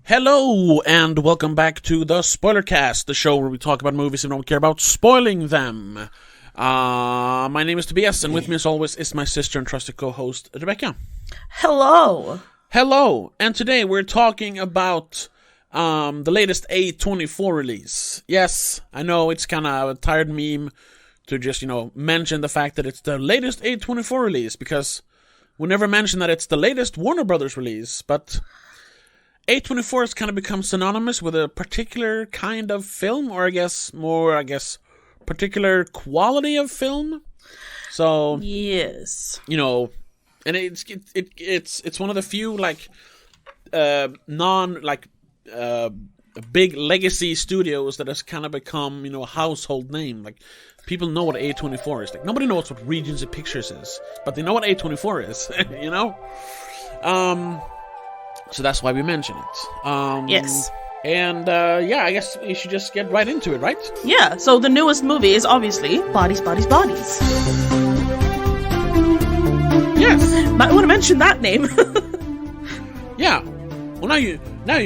Hello, and welcome back to the spoilerCast, the show where we talk about movies and don't care about spoiling them. My name is Tobias, and with me as always is my sister and trusted co-host, Rebecca. Hello. Hello, and today we're talking about the latest A24 release. Yes, I know it's kind of a tired meme to just, mention the fact that it's the latest A24 release, because we never mention that it's the latest Warner Brothers release, but A24 has kind of become synonymous with a particular kind of film, or particular quality of film. So yes, and it's one of the few big legacy studios that has kind of become a household name. Like, people know what A24 is. Like, nobody knows what Regency Pictures is, but they know what A24 is. So that's why we mention it. yes. And, I guess we should just get right into it, right? Yeah, so the newest movie is obviously Bodies, Bodies, Bodies. Yes. Might want to mention that name. Yeah. Well, now you have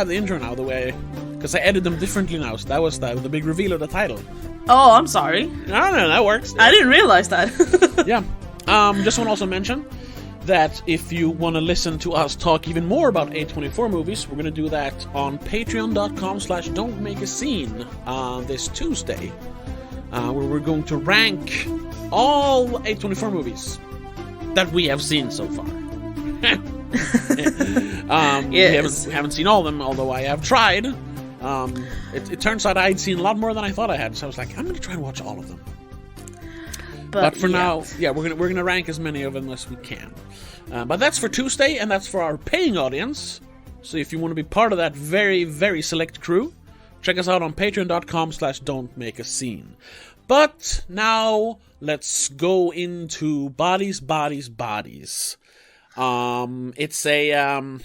the intro now, the way, because I edited them differently now, so that was the big reveal of the title. Oh, I'm sorry. No, that works. I didn't realize that. Yeah. Just want to also mention that if you want to listen to us talk even more about A24 movies, we're going to do that on patreon.com/don'tmakeascene this Tuesday, where we're going to rank all A24 movies that we have seen so far. Yes. We haven't seen all of them, although I have tried. It turns out I'd seen a lot more than I thought I had, so I was like, I'm going to try and watch all of them. But for now, we're gonna rank as many of them as we can. But that's for Tuesday, and that's for our paying audience. So if you want to be part of that very, very select crew, check us out on patreon.com/don'tmakeascene. But now let's go into Bodies, Bodies, Bodies. It's a, I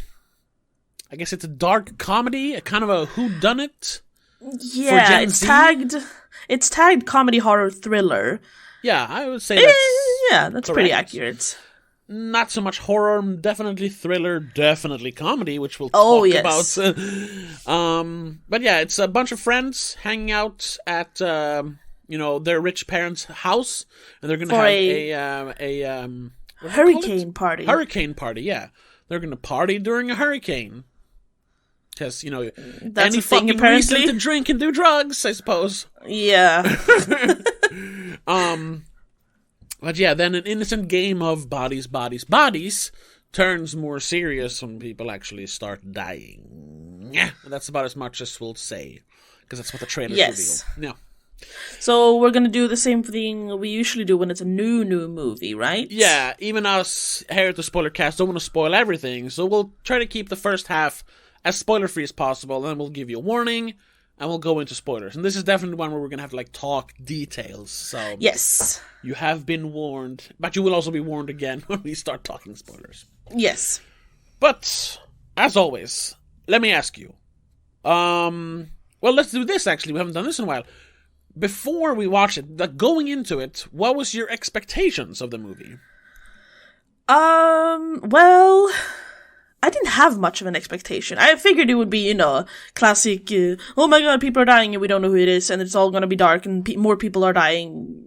guess it's a dark comedy, a kind of a whodunit. Yeah, it's tagged comedy, horror, thriller. Yeah, I would say that's that's correct. pretty accurate. Not so much horror, definitely thriller, definitely comedy, which we'll talk about. But yeah, it's a bunch of friends hanging out at their rich parents' house, and they're going to have a hurricane party. Hurricane party, yeah. They're going to party during a hurricane. Because, that's any a thing, fucking apparently. reason to drink and do drugs, I suppose. Yeah. But yeah, then an innocent game of bodies, bodies, bodies turns more serious when people actually start dying. Yeah, that's about as much as we'll say, because that's what the trailers reveal. Yeah. So we're gonna do the same thing we usually do when it's a new movie, right? Yeah, even us here at the spoilerCast don't want to spoil everything, so we'll try to keep the first half as spoiler-free as possible, and then we'll give you a warning, and we'll go into spoilers. And this is definitely one where we're going to have to, talk details, so yes. You have been warned, but you will also be warned again when we start talking spoilers. Yes. But, as always, let me ask you. Well, let's do this, actually. We haven't done this in a while. Before we watch it, going into it, what was your expectations of the movie? Well, I didn't have much of an expectation. I figured it would be, classic, oh my god, people are dying and we don't know who it is, and it's all gonna be dark and more people are dying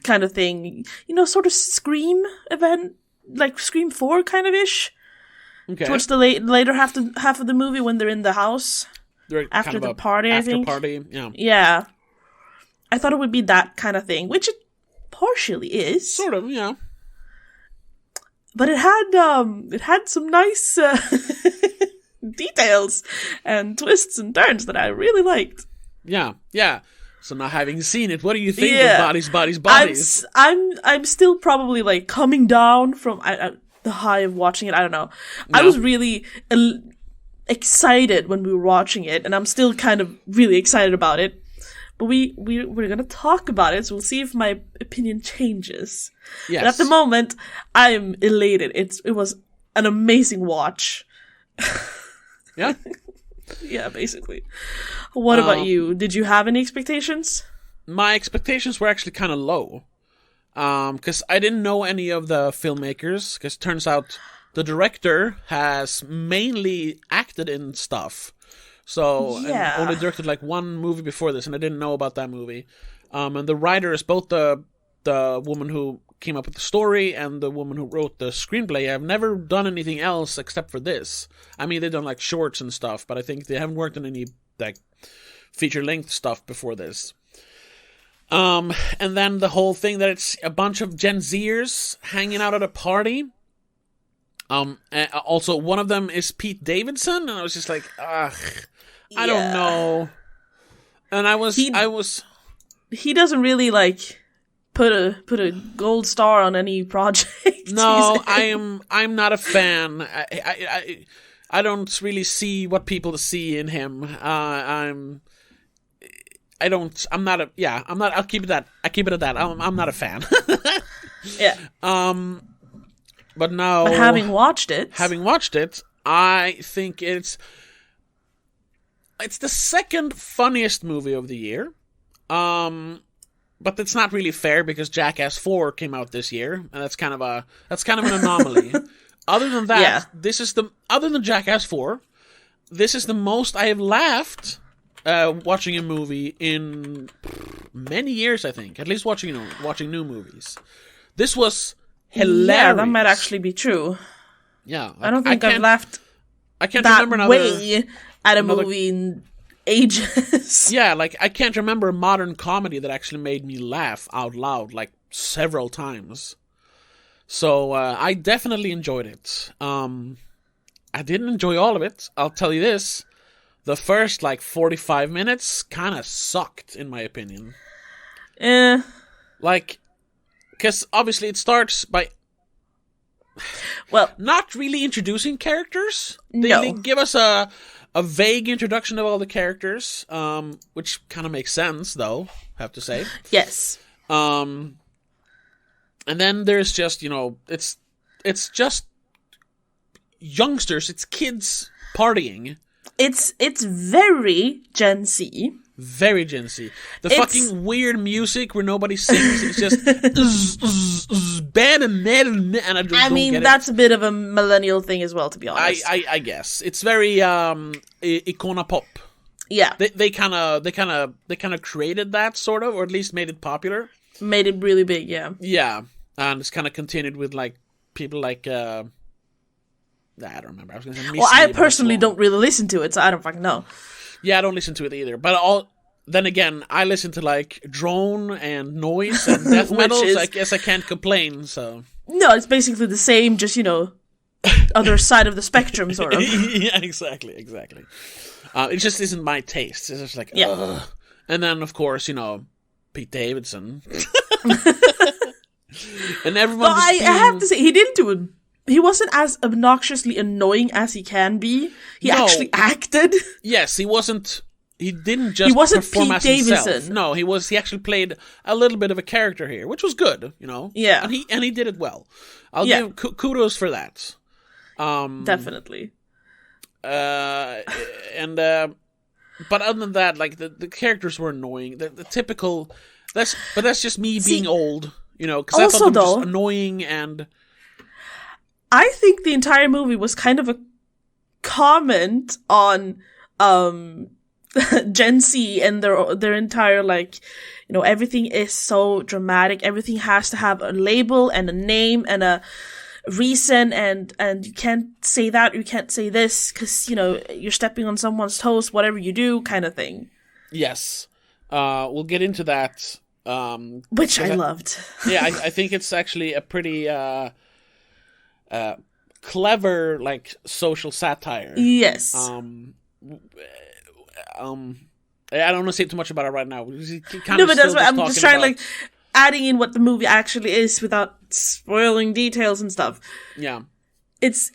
kind of thing. Sort of Scream event, like Scream 4 kind of ish. Okay. Towards the later half of the movie when they're in the house. After the party, I think. After party, yeah. Yeah. I thought it would be that kind of thing, which it partially is. Sort of, yeah. But it had some nice details and twists and turns that I really liked. Yeah. So now, having seen it, what do you think of Bodies, Bodies, Bodies? I'm still probably coming down from the high of watching it. I don't know. No. I was really excited when we were watching it, and I'm still kind of really excited about it. But we're gonna talk about it, so we'll see if my opinion changes. Yes. But at the moment, I am elated. It was an amazing watch. Yeah. Yeah, basically. What about you? Did you have any expectations? My expectations were actually kind of low. Because I didn't know any of the filmmakers. Because it turns out the director has mainly acted in stuff. So, and only directed like one movie before this, and I didn't know about that movie. And the writer is both the woman who came up with the story and the woman who wrote the screenplay. I've never done anything else except for this. I mean, they've done like shorts and stuff, but I think they haven't worked on any like feature-length stuff before this. And then the whole thing that it's a bunch of Gen Zers hanging out at a party. Also, one of them is Pete Davidson, and I was just like, ugh, I don't know. And he doesn't really like put a gold star on any project. No, I'm not a fan. I don't really see what people see in him. I'll keep it at that. I'm not a fan. Yeah. But now, having watched it, I think it's the second funniest movie of the year. But that's not really fair because Jackass 4 came out this year, and that's kind of an anomaly. Other than that, other than Jackass 4, this is the most I have laughed watching a movie in many years, I think. At least watching new movies. This was hilarious. Yeah, that might actually be true. Yeah. I don't think I've laughed I can't that remember way at a movie in ages. Yeah, like, I can't remember a modern comedy that actually made me laugh out loud, like, several times. So, I definitely enjoyed it. I didn't enjoy all of it. I'll tell you this. The first, 45 minutes kind of sucked, in my opinion. Because obviously it starts by... Well, not really introducing characters. No. They give us a vague introduction of all the characters, which kind of makes sense, though, I have to say. Yes. And then there's just, it's just youngsters, it's kids partying. It's very Gen Z. Very Gen Z. The fucking weird music where nobody sings. It's just and I just don't get that's a bit of a millennial thing as well, to be honest. I guess it's very icona pop. Yeah, they kind of created that sort of, or at least made it popular. Made it really big, yeah. Yeah, and it's kind of continued with people like. I don't remember. I was going to say Missy, I personally don't really listen to it, so I don't fucking know. Yeah, I don't listen to it either. But then again, I listen to drone and noise and death metal, so I guess I can't complain, so... No, it's basically the same, just, other side of the spectrum, sort of. Yeah, exactly. It just isn't my taste. It's just ugh. And then, of course, Pete Davidson. And everyone... I have to say, he didn't do it. He wasn't as obnoxiously annoying as he can be. He actually acted. Yes, he wasn't. He didn't just perform as himself. No, he actually played a little bit of a character here, which was good, Yeah. And he did it well. I'll give kudos for that. Definitely. But other than that, the characters were annoying. The typical. That's just me being old, because I thought they were just annoying and. I think the entire movie was kind of a comment on Gen Z and their entire everything is so dramatic. Everything has to have a label and a name and a reason, and you can't say that, you can't say this because you're stepping on someone's toes, whatever you do, kind of thing. Yes, we'll get into that. Which I loved. Yeah, I think it's actually a pretty. Clever social satire. Yes. I don't want to say too much about it right now. No, but that's what I'm just trying adding in what the movie actually is without spoiling details and stuff. Yeah. It's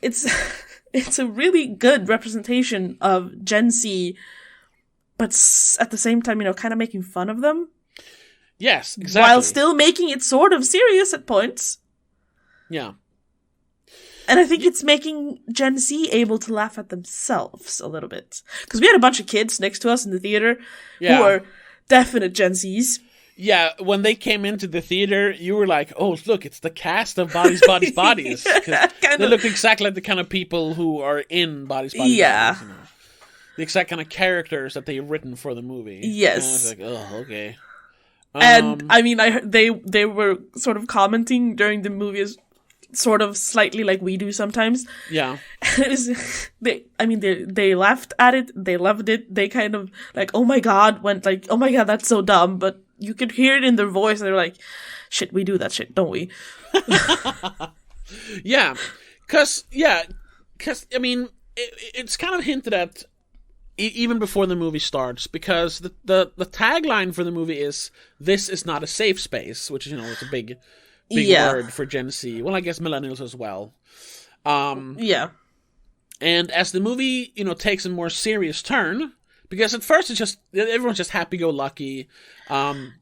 a really good representation of Gen Z, but at the same time, kind of making fun of them. Yes, exactly. While still making it sort of serious at points. Yeah. And I think it's making Gen Z able to laugh at themselves a little bit. Because we had a bunch of kids next to us in the theater who are definite Gen Zs. Yeah, when they came into the theater, you were like, "Oh, look, it's the cast of Bodies, Bodies, Bodies." 'Cause they look exactly like the kind of people who are in Bodies, Bodies, Yeah. Bodies. You know? The exact kind of characters that they've written for the movie. Yes. And I was like, "Oh, okay." And I mean, I heard they were sort of commenting during the movie, as sort of slightly like we do sometimes. Yeah. They laughed at it, they loved it, they kind of like, oh my god, went like, oh my god, that's so dumb, but you could hear it in their voice, and they're like, shit, we do that shit, don't we? Yeah, cause I mean, it's kind of hinted at even before the movie starts, because the tagline for the movie is "This is not a safe space," which is, it's a big word for Gen Z. Well, I guess millennials as well. Yeah. And as the movie, takes a more serious turn, because at first it's just everyone's just happy-go-lucky.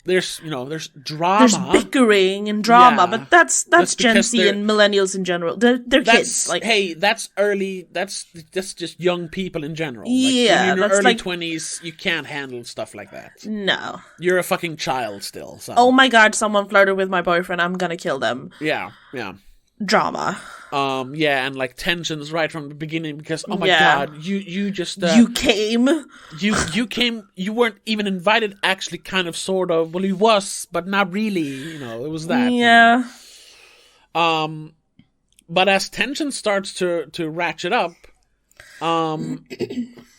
There's drama. There's bickering and drama, but that's Gen Z they're- and millennials in general. They're kids. Like, hey, that's early. That's just young people in general. Yeah, when you're in that's your early like- 20s, you can't handle stuff like that. no. You're a fucking child still. So. Oh my god, someone flirted with my boyfriend, I'm gonna kill them. Yeah. Drama. And like tensions right from the beginning, because oh my Yeah. god, you just You came. you came, you weren't even invited, actually, kind of, sort of. Well, you was, but not really. It was that. Yeah. But as tension starts to ratchet up,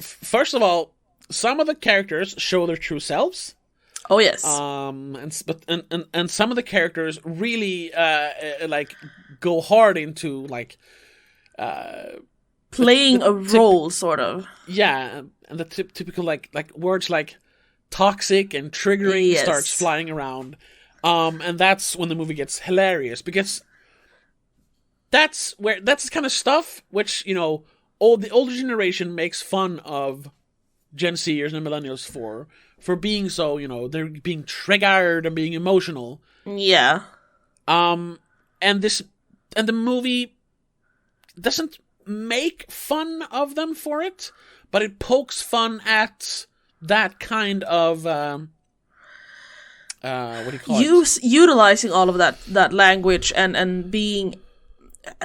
first of all, some of the characters show their true selves. Oh yes. And some of the characters really like go hard into like playing a role, sort of. Yeah, and the typical like words like toxic and triggering Yes. starts flying around. And that's when the movie gets hilarious, because that's the kind of stuff which, the older generation makes fun of Gen Zers and millennials for being so, they're being triggered and being emotional. Yeah. And the movie doesn't make fun of them for it, but it pokes fun at that kind of what do you call it? Utilizing all of that language and being,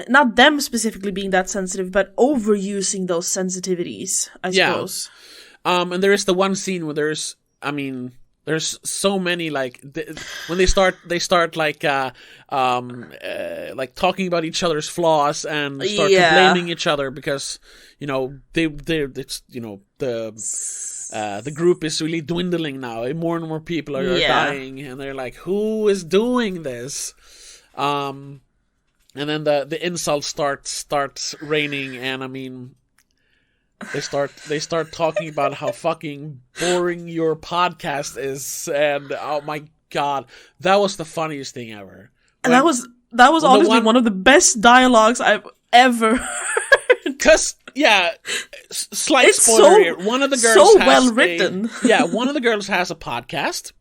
not them specifically being that sensitive, but overusing those sensitivities, I suppose. And there is the one scene where there's so many, like, when they start like talking about each other's flaws and start to blaming each other, because the group is really dwindling now. More and more people are dying, and they're like, who is doing this? And then the insults starts raining, and I mean, they start talking about how fucking boring your podcast is, and oh my god, that was the funniest thing ever. And that was honestly one of the best dialogues I've ever heard. Cause slight spoiler here. One of the girls so has well written. One of the girls has a podcast,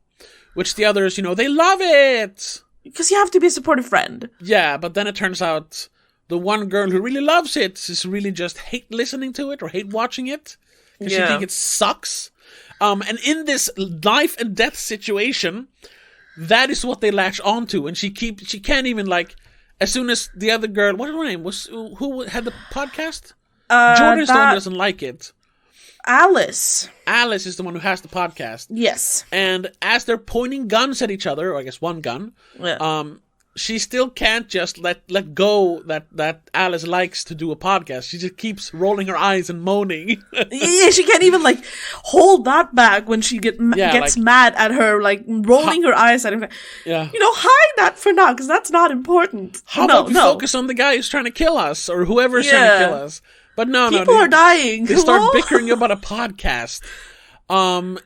which the others, they love it. Because you have to be a supportive friend. Yeah, but then it turns out the one girl who really loves it is really just hate listening to it or hate watching it, because she thinks it sucks. And in this life and death situation, that is what they latch onto, and she can't even, like, as soon as the other girl, what her name was, who had the podcast? Jordan's the one who doesn't like it. Alice is the one who has the podcast. Yes. And as they're pointing guns at each other, or I guess one gun, she still can't just let go that Alice likes to do a podcast. She just keeps rolling her eyes and moaning. Yeah, she can't even, like, hold that back when she gets like, mad at her, like, rolling her eyes at her. Yeah. Hide that for now, because that's not important. How about we focus on the guy who's trying to kill us, or whoever's trying to kill us? But no, people are dying. They start bickering about a podcast. And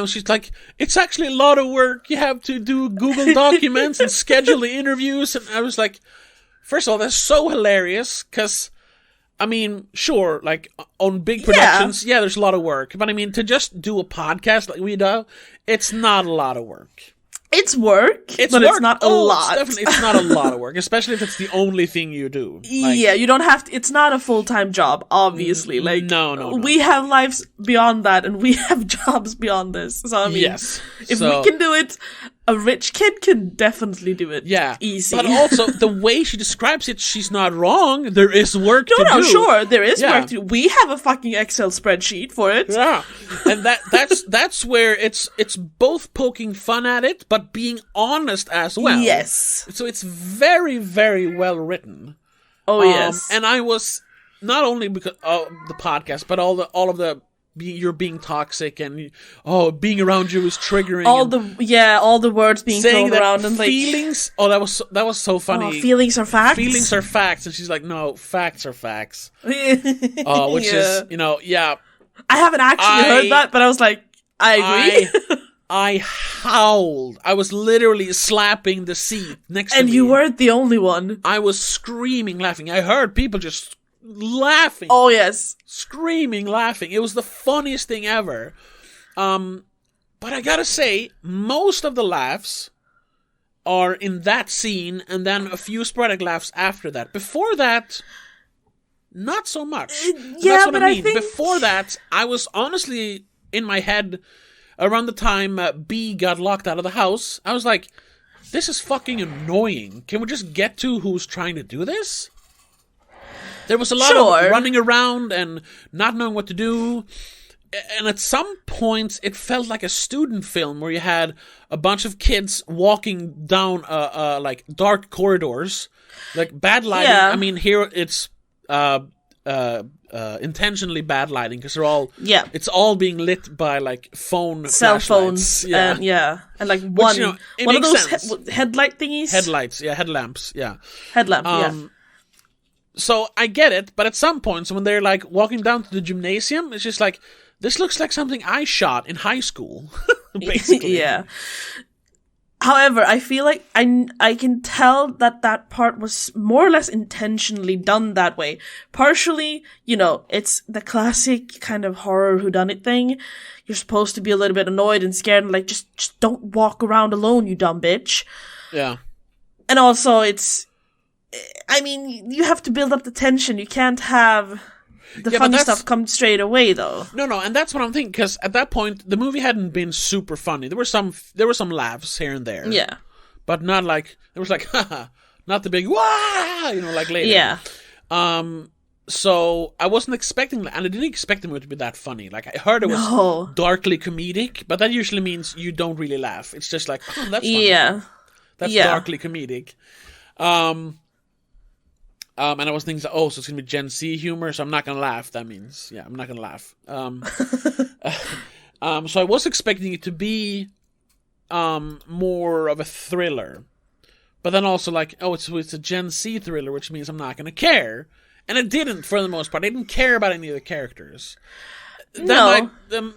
she's like, it's actually a lot of work. You have to do Google Documents and schedule the interviews. And I was like, first of all, that's so hilarious. Because, I mean, sure, like, on big productions, there's a lot of work. But I mean, to just do a podcast like we do, it's not a lot of work. It's work, but it's not a lot. It's not a lot of work, especially if it's the only thing you do. Like, you don't have to, it's not a full-time job, obviously. Like, no. We have lives beyond that, and we have jobs beyond this. So, I mean, if we can do it, a rich kid can definitely do it. Yeah, easy. But also the way she describes it, she's not wrong. There is work to do. No, sure, there is work to do. We have a fucking Excel spreadsheet for it. Yeah, and that's where it's both poking fun at it, but being honest as well. Yes. So it's very, very well written. Oh yes. And I was not only because of the podcast, but all of the. You're being toxic and being around you is triggering. All the words being thrown around and feelings. That was so funny. Oh, feelings are facts. Feelings are facts, and she's like, no, facts are facts. Which is I haven't actually heard that, but I was like, I agree. I howled. I was literally slapping the seat next to me. And you weren't the only one. I was screaming, laughing. I heard people just laughing. Oh yes. Screaming, laughing. It was the funniest thing ever. But I gotta say, most of the laughs are in that scene, and then a few sporadic laughs after that. Before that, not so much. That's what I mean. Before that, I was honestly in my head around the time B got locked out of the house. I was like, this is fucking annoying. Can we just get to who's trying to do this? There was a lot of running around and not knowing what to do. And at some points, it felt like a student film where you had a bunch of kids walking down like dark corridors, like bad lighting. Yeah. I mean, here it's intentionally bad lighting because they're all it's all being lit by like cell phones, and like one of those headlight thingies, headlamps, headlamp, yeah. So I get it, but at some points when they're like walking down to the gymnasium, it's just like, this looks like something I shot in high school, basically. Yeah. However, I feel like I can tell that part was more or less intentionally done that way. Partially, it's the classic kind of horror whodunit thing. You're supposed to be a little bit annoyed and scared and like, just don't walk around alone, you dumb bitch. Yeah. And also you have to build up the tension. You can't have the funny stuff come straight away, though. No, and that's what I'm thinking, because at that point, the movie hadn't been super funny. There were some laughs here and there. Yeah. But not like, there was like, haha, not the big, wah, like later. Yeah. So I wasn't expecting that, and I didn't expect the movie to be that funny. Like, I heard it was darkly comedic, but that usually means you don't really laugh. It's just like, oh, that's funny. Yeah. That's darkly comedic. And I was thinking, so it's going to be Gen Z humor, so I'm not going to laugh. That means, I'm not going to laugh. So I was expecting it to be more of a thriller. But then also like, it's a Gen Z thriller, which means I'm not going to care. And it didn't, for the most part. I didn't care about any of the characters. No. And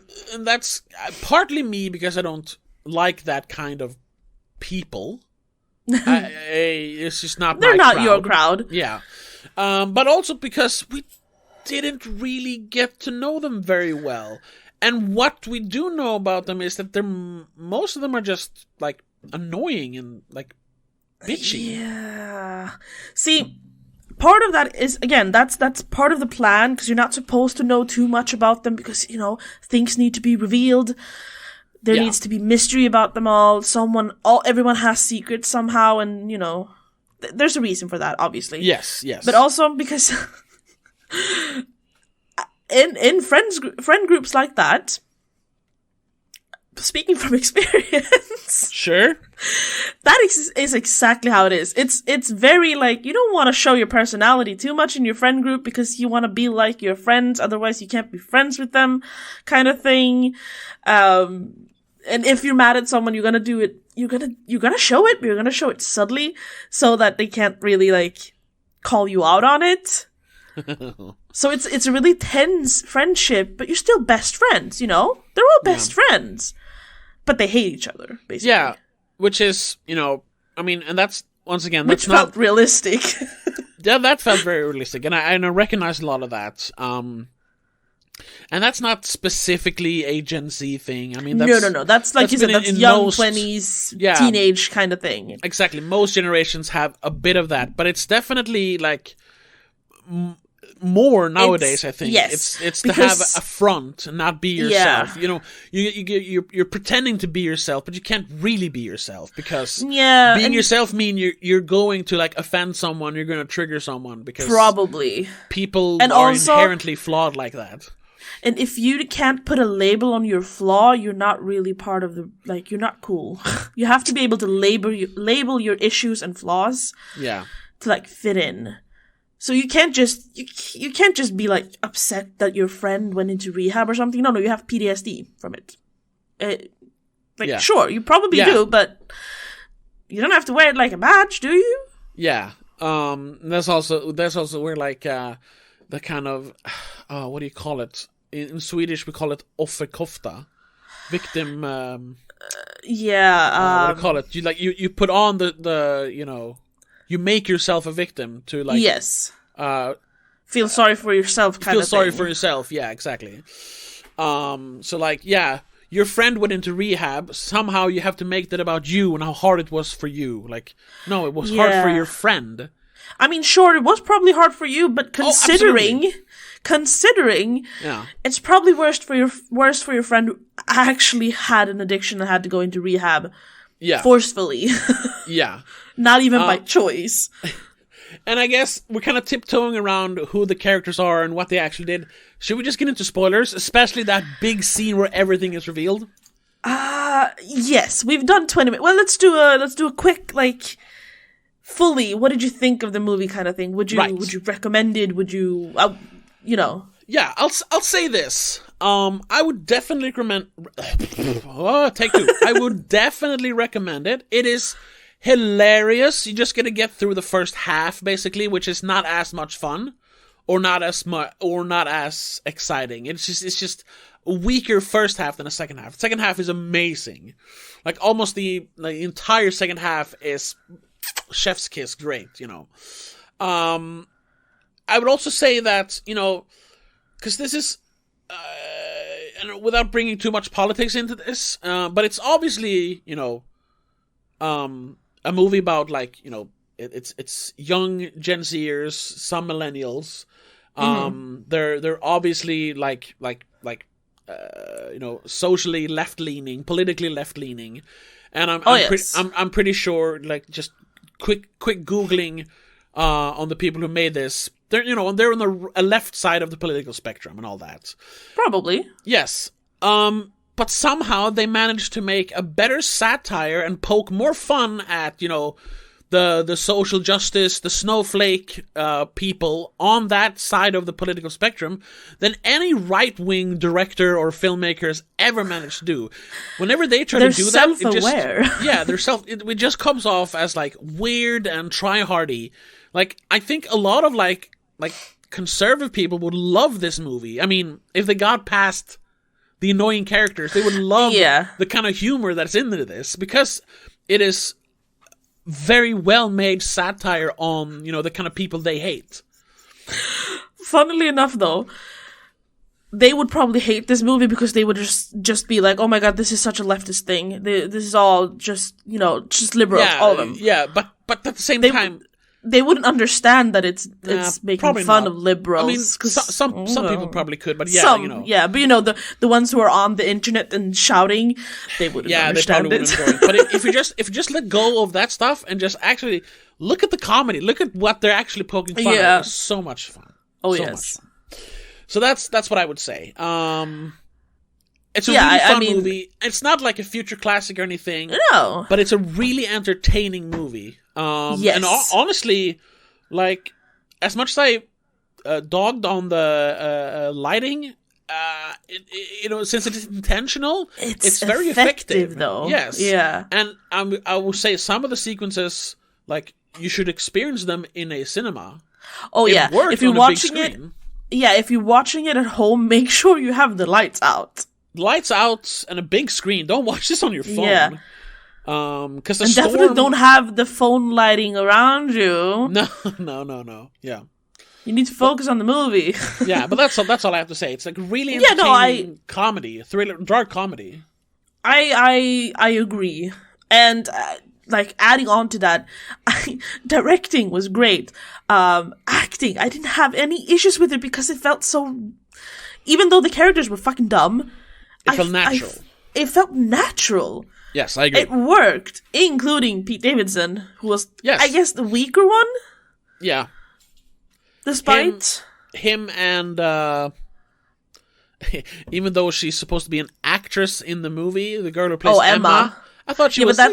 that's partly me, because I don't like that kind of people. It's just not They're my not crowd. your crowd. Yeah. But also because we didn't really get to know them very well. And what we do know about them is that most of them are just, like, annoying and, like, bitchy. Yeah. See, part of that is, again, that's part of the plan, because you're not supposed to know too much about them, because, things need to be revealed. There needs to be mystery about them all. Everyone has secrets somehow, and, there's a reason for that, obviously. Yes. But also because in friend groups like that, speaking from experience, sure, that is exactly how it is. It's very like, you don't want to show your personality too much in your friend group because you want to be like your friends, otherwise you can't be friends with them, kind of thing. And if you're mad at someone, you're gonna do it. You're gonna show it. But you're gonna show it subtly, so that they can't really like call you out on it. So it's a really tense friendship, but you're still best friends. They're all best friends, but they hate each other, basically. Yeah, which is and that's once again which felt realistic. Yeah, that felt very realistic, and I recognize a lot of that. And that's not specifically a Gen Z thing. I mean, no. That's like you said, that's young 20s, teenage kind of thing. Exactly. Most generations have a bit of that, but it's definitely like more nowadays. I think yes, it's to have a front and not be yourself. Yeah. You know, you're pretending to be yourself, but you can't really be yourself because being yourself mean you're going to like offend someone. You're going to trigger someone because probably people and are also, inherently flawed like that. And if you can't put a label on your flaw, you're not really part of the, like, you're not cool. You have to be able to label your issues and flaws. Yeah. To like fit in. So you can't just you can't just be like upset that your friend went into rehab or something. No, you have PTSD from it. Sure, you probably do, but you don't have to wear it like a badge, do you? Yeah. That's also where like the kind of what do you call it? In Swedish we call it offerkofta. Victim what do you call it? You put on the you know, you make yourself a victim to like feel sorry for yourself kind of thing. Feel sorry for yourself, yeah, exactly. So like, yeah, your friend went into rehab, somehow you have to make that about you and how hard it was for you. Like, no, it was hard for your friend. I mean, sure, it was probably hard for you, but considering it's probably worse for your friend who actually had an addiction and had to go into rehab forcefully. Yeah. Not even by choice. And I guess we're kind of tiptoeing around who the characters are and what they actually did. Should we just get into spoilers? Especially that big scene where everything is revealed? Yes. We've done 20 minutes. Well, let's do a quick, like, fully, what did you think of the movie kind of thing? Would you recommend it? Would you, you know? Yeah, I'll say this. I would definitely recommend... take two. I would definitely recommend it. It is hilarious. You're just gonna get through the first half, basically, which is not as much fun, or not as exciting. It's just a weaker first half than the second half. The second half is amazing. Like, almost the entire second half is chef's kiss great, you know. I would also say that, you know, because this is, and without bringing too much politics into this, but it's obviously, you know, a movie about, like, you know, it's young Gen Zers, some millennials. They're obviously like you know, socially left-leaning, politically left-leaning, and I'm pretty sure, like, just quick Googling on the people who made this, they're on the left side of the political spectrum and all that. Probably. Yes. But somehow they managed to make a better satire and poke more fun at, you know, the social justice, the snowflake people on that side of the political spectrum than any right-wing director or filmmaker has ever managed to do. Whenever they try to do that, it just comes off as, like, weird and try-hardy. Like, I think a lot of like conservative people would love this movie. I mean, if they got past the annoying characters, they would love the kind of humor that's into this, because it is very well-made satire on, you know, the kind of people they hate. Funnily enough, though, they would probably hate this movie because they would just be like, oh my god, this is such a leftist thing. This is all just, you know, just liberals, all of them. Yeah, but at the same time... They wouldn't understand that it's making fun of liberals. I mean, some people probably could, but yeah, some, you know. Yeah, but you know, the ones who are on the internet and shouting, they wouldn't understand it. But if you just let go of that stuff and just actually look at the comedy, look at what they're actually poking fun at, it's so much fun. Oh, so yes. Much fun. So that's what I would say. It's a really fun movie. It's not like a future classic or anything. No. But it's a really entertaining movie. Yes. And honestly, like, as much as I dogged on the lighting, you know, since it's intentional, it's very effective, though. Yes. Yeah. And I will say some of the sequences, like, you should experience them in a cinema. Oh, it yeah. If you're watching it, if you're watching it at home, make sure you have the lights out. Lights out and a big screen. Don't watch this on your phone. Yeah. Because definitely don't have the phone lighting around you. No. Yeah. You need to focus on the movie. Yeah, but that's all I have to say. It's like really entertaining comedy, thriller, dark comedy. I agree, and like, adding on to that, directing was great. Acting, I didn't have any issues with it because it felt so... Even though the characters were fucking dumb... It felt natural. It felt natural. Yes, I agree. It worked, including Pete Davidson, who was, yes. I guess, the weaker one? Yeah. Despite... Him and, even though she's supposed to be an actress in the movie, the girl who plays Emma, I thought she was... but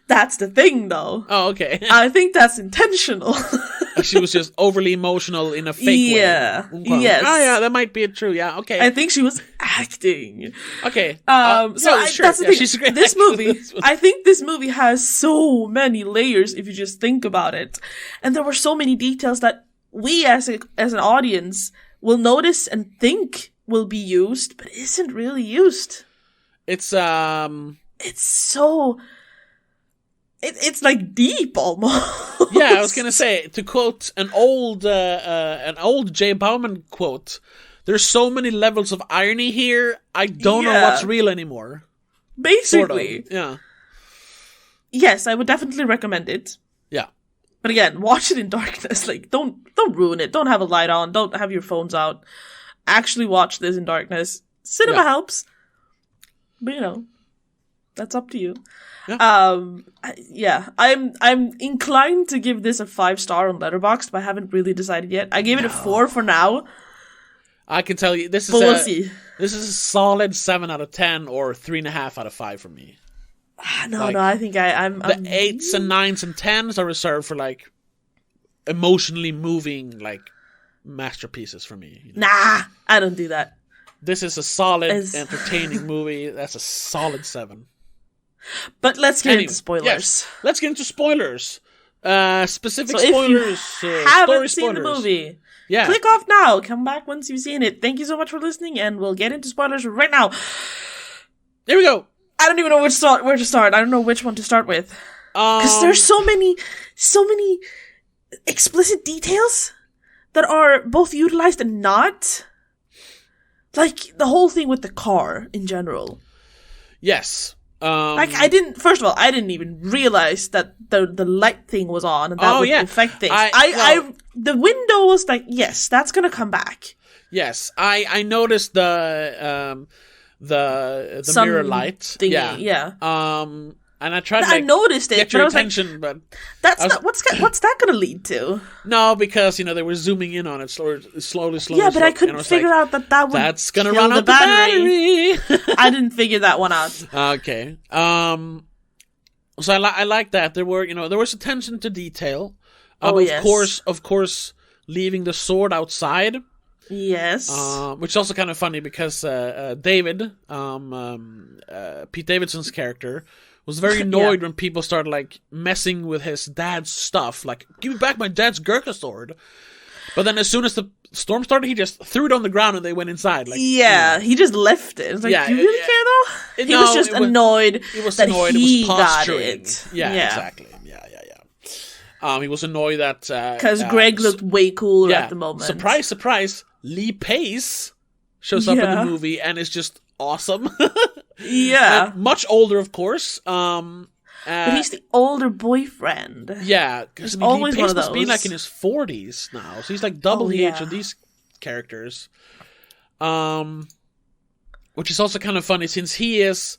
that's the thing, though. Oh, okay. I think that's intentional. She was just overly emotional in a fake way. Yeah. Yes. Oh, yeah, that might be true. Yeah, okay. I think she was acting. Okay. That's the thing. She's great. This movie, I think this movie has so many layers if you just think about it. And there were so many details that we as an audience will notice and think will be used, but isn't really used. It's so... It's like deep almost. Yeah, I was gonna say, to quote an old Jay Bauman quote, "There's so many levels of irony here, I don't know what's real anymore." Basically. Sort of. Yeah. Yes, I would definitely recommend it. Yeah. But again, watch it in darkness. Like, don't ruin it. Don't have a light on. Don't have your phones out. Actually watch this in darkness. Cinema helps. But, that's up to you. Yeah. I'm inclined to give this a 5-star on Letterboxd, but I haven't really decided yet. I gave it a 4 for now. I can tell you, this is we'll see. This is a solid 7 out of 10 or 3.5 out of 5 for me. No, I think I'm... The 8s and 9s and 10s are reserved for, like, emotionally moving, like, masterpieces for me. Nah, I don't do that. This is a solid, entertaining movie. That's a solid 7. But let's get into spoilers. Yes, let's get into spoilers. Specific so spoilers. If you haven't story seen spoilers. the movie, yeah. Click off now. Come back once you've seen it. Thank you so much for listening, and we'll get into spoilers right now. Here we go. I don't even know where to start. I don't know which one to start with. Because there's so many explicit details that are both utilized and not. Like, the whole thing with the car, in general. Yes. I didn't even realize that the light thing was on, and that would affect things. The window was like, yes, that's gonna come back. Yes, I noticed the mirror light thingy, yeah. And I tried to I noticed it, get your but attention, but that's not what's that gonna lead to? No, because they were zooming in on it slowly. Yeah, but I couldn't figure out that would that's gonna run out the battery. I didn't figure that one out. Okay. So I like that there was attention to detail. Of course, leaving the sword outside. Yes. Which is also kind of funny because David, Pete Davidson's character, was very annoyed when people started, like, messing with his dad's stuff. Like, give me back my dad's Gurkha sword. But then as soon as the storm started, he just threw it on the ground and they went inside. Like, he just left it. It's like, do you really care, though? He was just annoyed that he got it. Yeah, exactly. Yeah. He was annoyed that... Because Greg looked way cooler at the moment. Surprise, surprise, Lee Pace shows up in the movie and is just awesome. Yeah. Much older, of course. But he's the older boyfriend. Yeah, because always Lee one Pace of must be those. like in his 40s now. So he's like double the age of these characters. Which is also kind of funny since he is,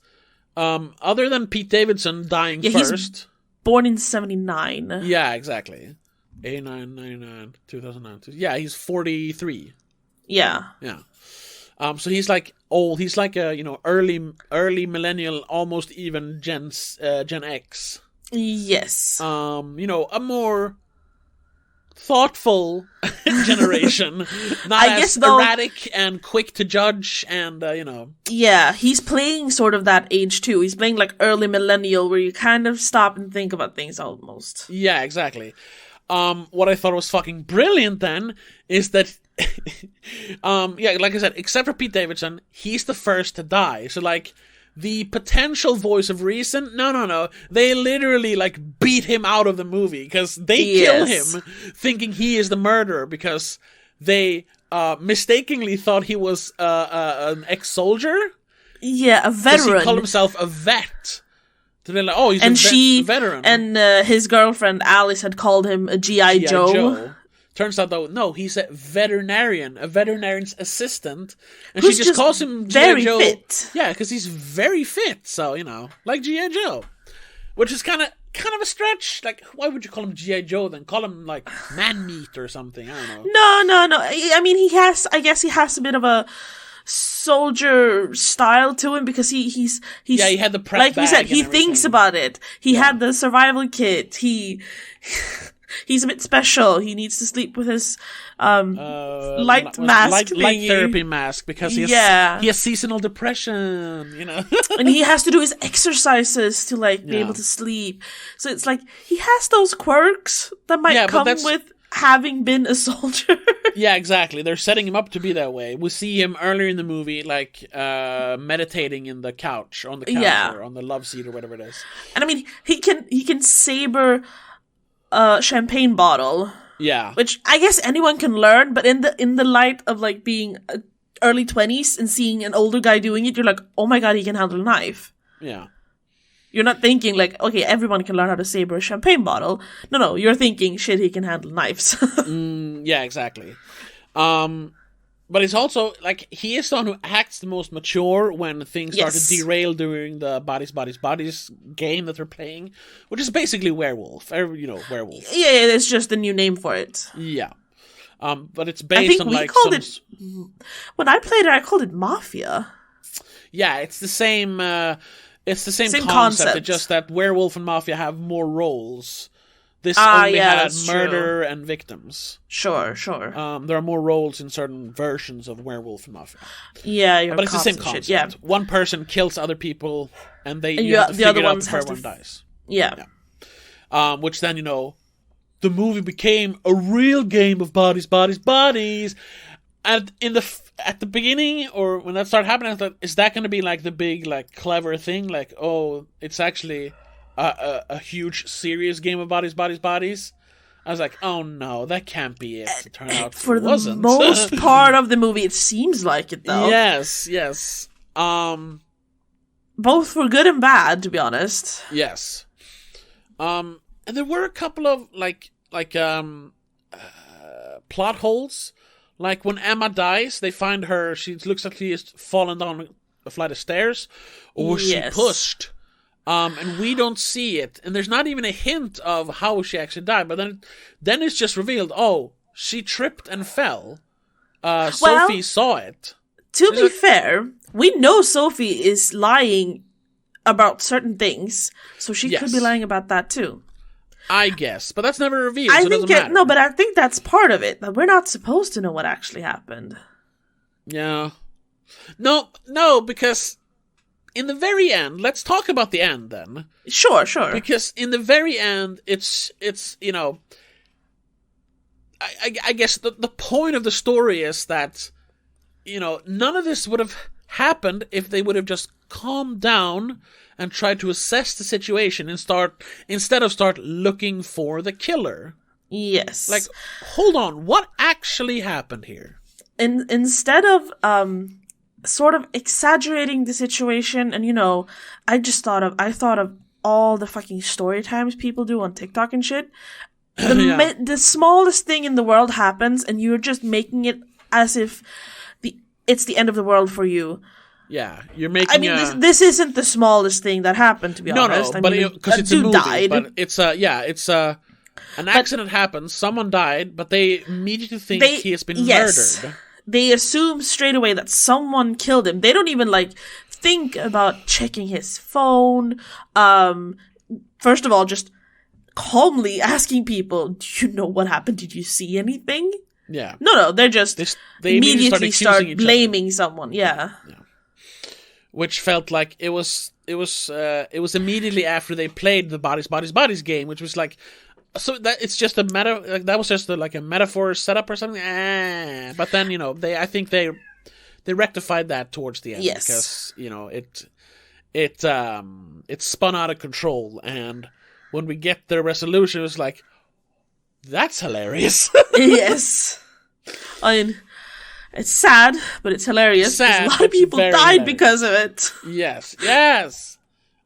other than Pete Davidson dying first. He's born in 79. Yeah, exactly. 89, 99, 2009. Yeah, he's 43. Yeah. Yeah. So he's like old. He's like a early millennial, almost even Gen X. Yes. A more thoughtful generation, not erratic and quick to judge, and Yeah, he's playing sort of that age too. He's playing like early millennial, where you kind of stop and think about things almost. Yeah, exactly. What I thought was fucking brilliant then is that, like I said, except for Pete Davidson, he's the first to die. So, like, the potential voice of reason, no. They literally, like, beat him out of the movie because they kill him thinking he is the murderer because they mistakenly thought he was an ex-soldier. Yeah, a veteran. He called himself a vet. So they're like, oh, he's and a veteran. And his girlfriend Alice had called him a G.I. Joe. Turns out, though, no, he's a veterinarian's assistant, and Who's she just calls him G.I. Joe. Fit. Yeah, because he's very fit, so, like G.I. Joe. Which is kind of a stretch. Like, why would you call him G.I. Joe then? Call him, like, Man-Meat or something, I don't know. No. I mean, I guess he has a bit of a soldier style to him, because he's he had the prep like bag you said, he and thinks about it. He had the survival kit. He's a bit special. He needs to sleep with his light mask light therapy mask, because he has seasonal depression, and he has to do his exercises to be able to sleep. So it's like he has those quirks that might come with having been a soldier. Yeah, exactly. They're setting him up to be that way. We see him earlier in the movie, meditating in the couch, on the couch, or on the love seat, or whatever it is. And I mean, he can saber a champagne bottle. Yeah. Which I guess anyone can learn, but in the light of being early 20s and seeing an older guy doing it, you're like, oh my god, he can handle a knife. Yeah. You're not thinking okay, everyone can learn how to saber a champagne bottle. No, you're thinking, shit, he can handle knives. Yeah, exactly. But it's also, he is the one who acts the most mature when things start to derail during the bodies game that they're playing, which is basically werewolf. Werewolf. Yeah, it's just a new name for it. Yeah. But it's based on, when I played it, I called it Mafia. Yeah, it's the same concept. It's just that werewolf and mafia have more roles. This only had murder and victims. Sure. There are more roles in certain versions of werewolf and mafia. Yeah, but it's the same concept. Yeah. One person kills other people, and you have to figure it out before everyone dies. Yeah. Which then, the movie became a real game of bodies. And at the beginning, or when that started happening, I thought, is that going to be the big clever thing? It's actually a huge serious game of bodies. I was like, oh no, that can't be it. It turned out for it wasn't. The most part of the movie, it seems like it though. Yes. Both for good and bad, to be honest. Yes. And there were a couple of plot holes. Like when Emma dies, they find her. She looks like she has fallen down a flight of stairs, or was she pushed? And we don't see it, and there's not even a hint of how she actually died. But then it's just revealed. Oh, she tripped and fell. Sophie saw it. To be fair, we know Sophie is lying about certain things, so she could be lying about that too. I guess, but that's never revealed. So it doesn't matter. No, but I think that's part of it. That we're not supposed to know what actually happened. Yeah. No, because in the very end, let's talk about the end then. Sure. Because in the very end, it's I guess the point of the story is that none of this would have happened if they would have just calmed down and try to assess the situation and instead of start looking for the killer. Yes. Hold on, what actually happened here? Instead of sort of exaggerating the situation, and I thought of all the fucking story times people do on TikTok and shit. The smallest thing in the world happens, and you're just making it as if it's the end of the world for you. Yeah, you're making. This isn't the smallest thing that happened, to be honest. No, because it's a movie. Died. But it's an accident happened. Someone died, but they immediately think he has been murdered. They assume straight away that someone killed him. They don't even think about checking his phone. First of all, just calmly asking people, "Do you know what happened? Did you see anything?" Yeah. No, they're just they immediately start blaming someone. Yeah. Which felt like it was immediately after they played the bodies game, which was so that it's just a meta, that was just a metaphor setup or something. But then I think they rectified that towards the end. Yes. Because it spun out of control, and when we get the resolution, it was that's hilarious. Yes. I mean, it's sad, but it's hilarious. A lot of people died because of it. Yes.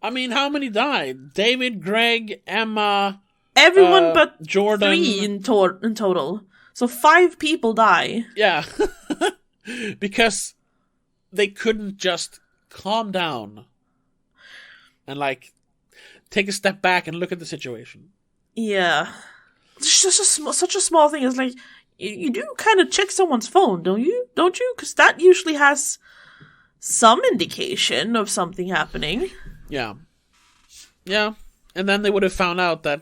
I mean, how many died? David, Greg, Emma, Everyone but Jordan. 3 in total. So 5 people die. Yeah. Because they couldn't just calm down and, like, take a step back and look at the situation. Yeah. It's just such a small thing. It's like, you do kind of check someone's phone, don't you? Because that usually has some indication of something happening. Yeah. Yeah. And then they would have found out that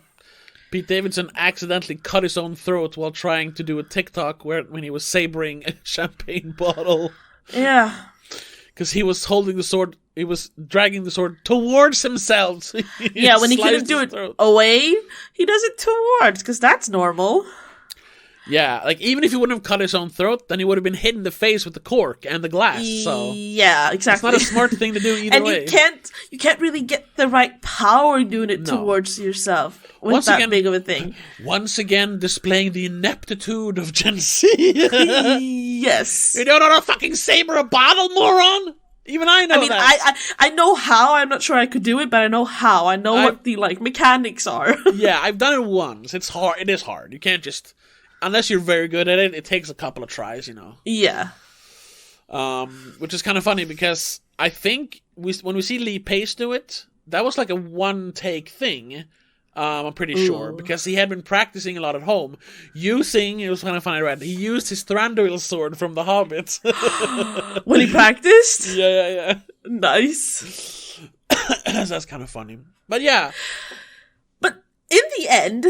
Pete Davidson accidentally cut his own throat while trying to do a TikTok when he was sabering a champagne bottle. Yeah. Because he was holding the sword, he was dragging the sword towards himself. Yeah, when he couldn't do it away, he does it towards, because that's normal. Yeah, like, even if he wouldn't have cut his own throat, then he would have been hit in the face with the cork and the glass, so... Yeah, exactly. It's not a smart thing to do either way. And you can't really get the right power doing it towards yourself with that big of a thing. Once again, displaying the ineptitude of Gen Z. Yes. You don't know how to fucking saber a bottle, moron! Even I know that. I know how. I'm not sure I could do it, but I know how. I know what the, like, mechanics are. Yeah, I've done it once. It's hard. It is hard. You can't just... Unless you're very good at it, it takes a couple of tries, you know. Yeah. Which is kind of funny because I think when we see Lee Pace do it, that was like a one-take thing. I'm pretty sure, because he had been practicing a lot at home. It was kind of funny, right? He used his Thranduil sword from The Hobbit. When he practiced? Yeah. Nice. That's kind of funny. But yeah. But in the end...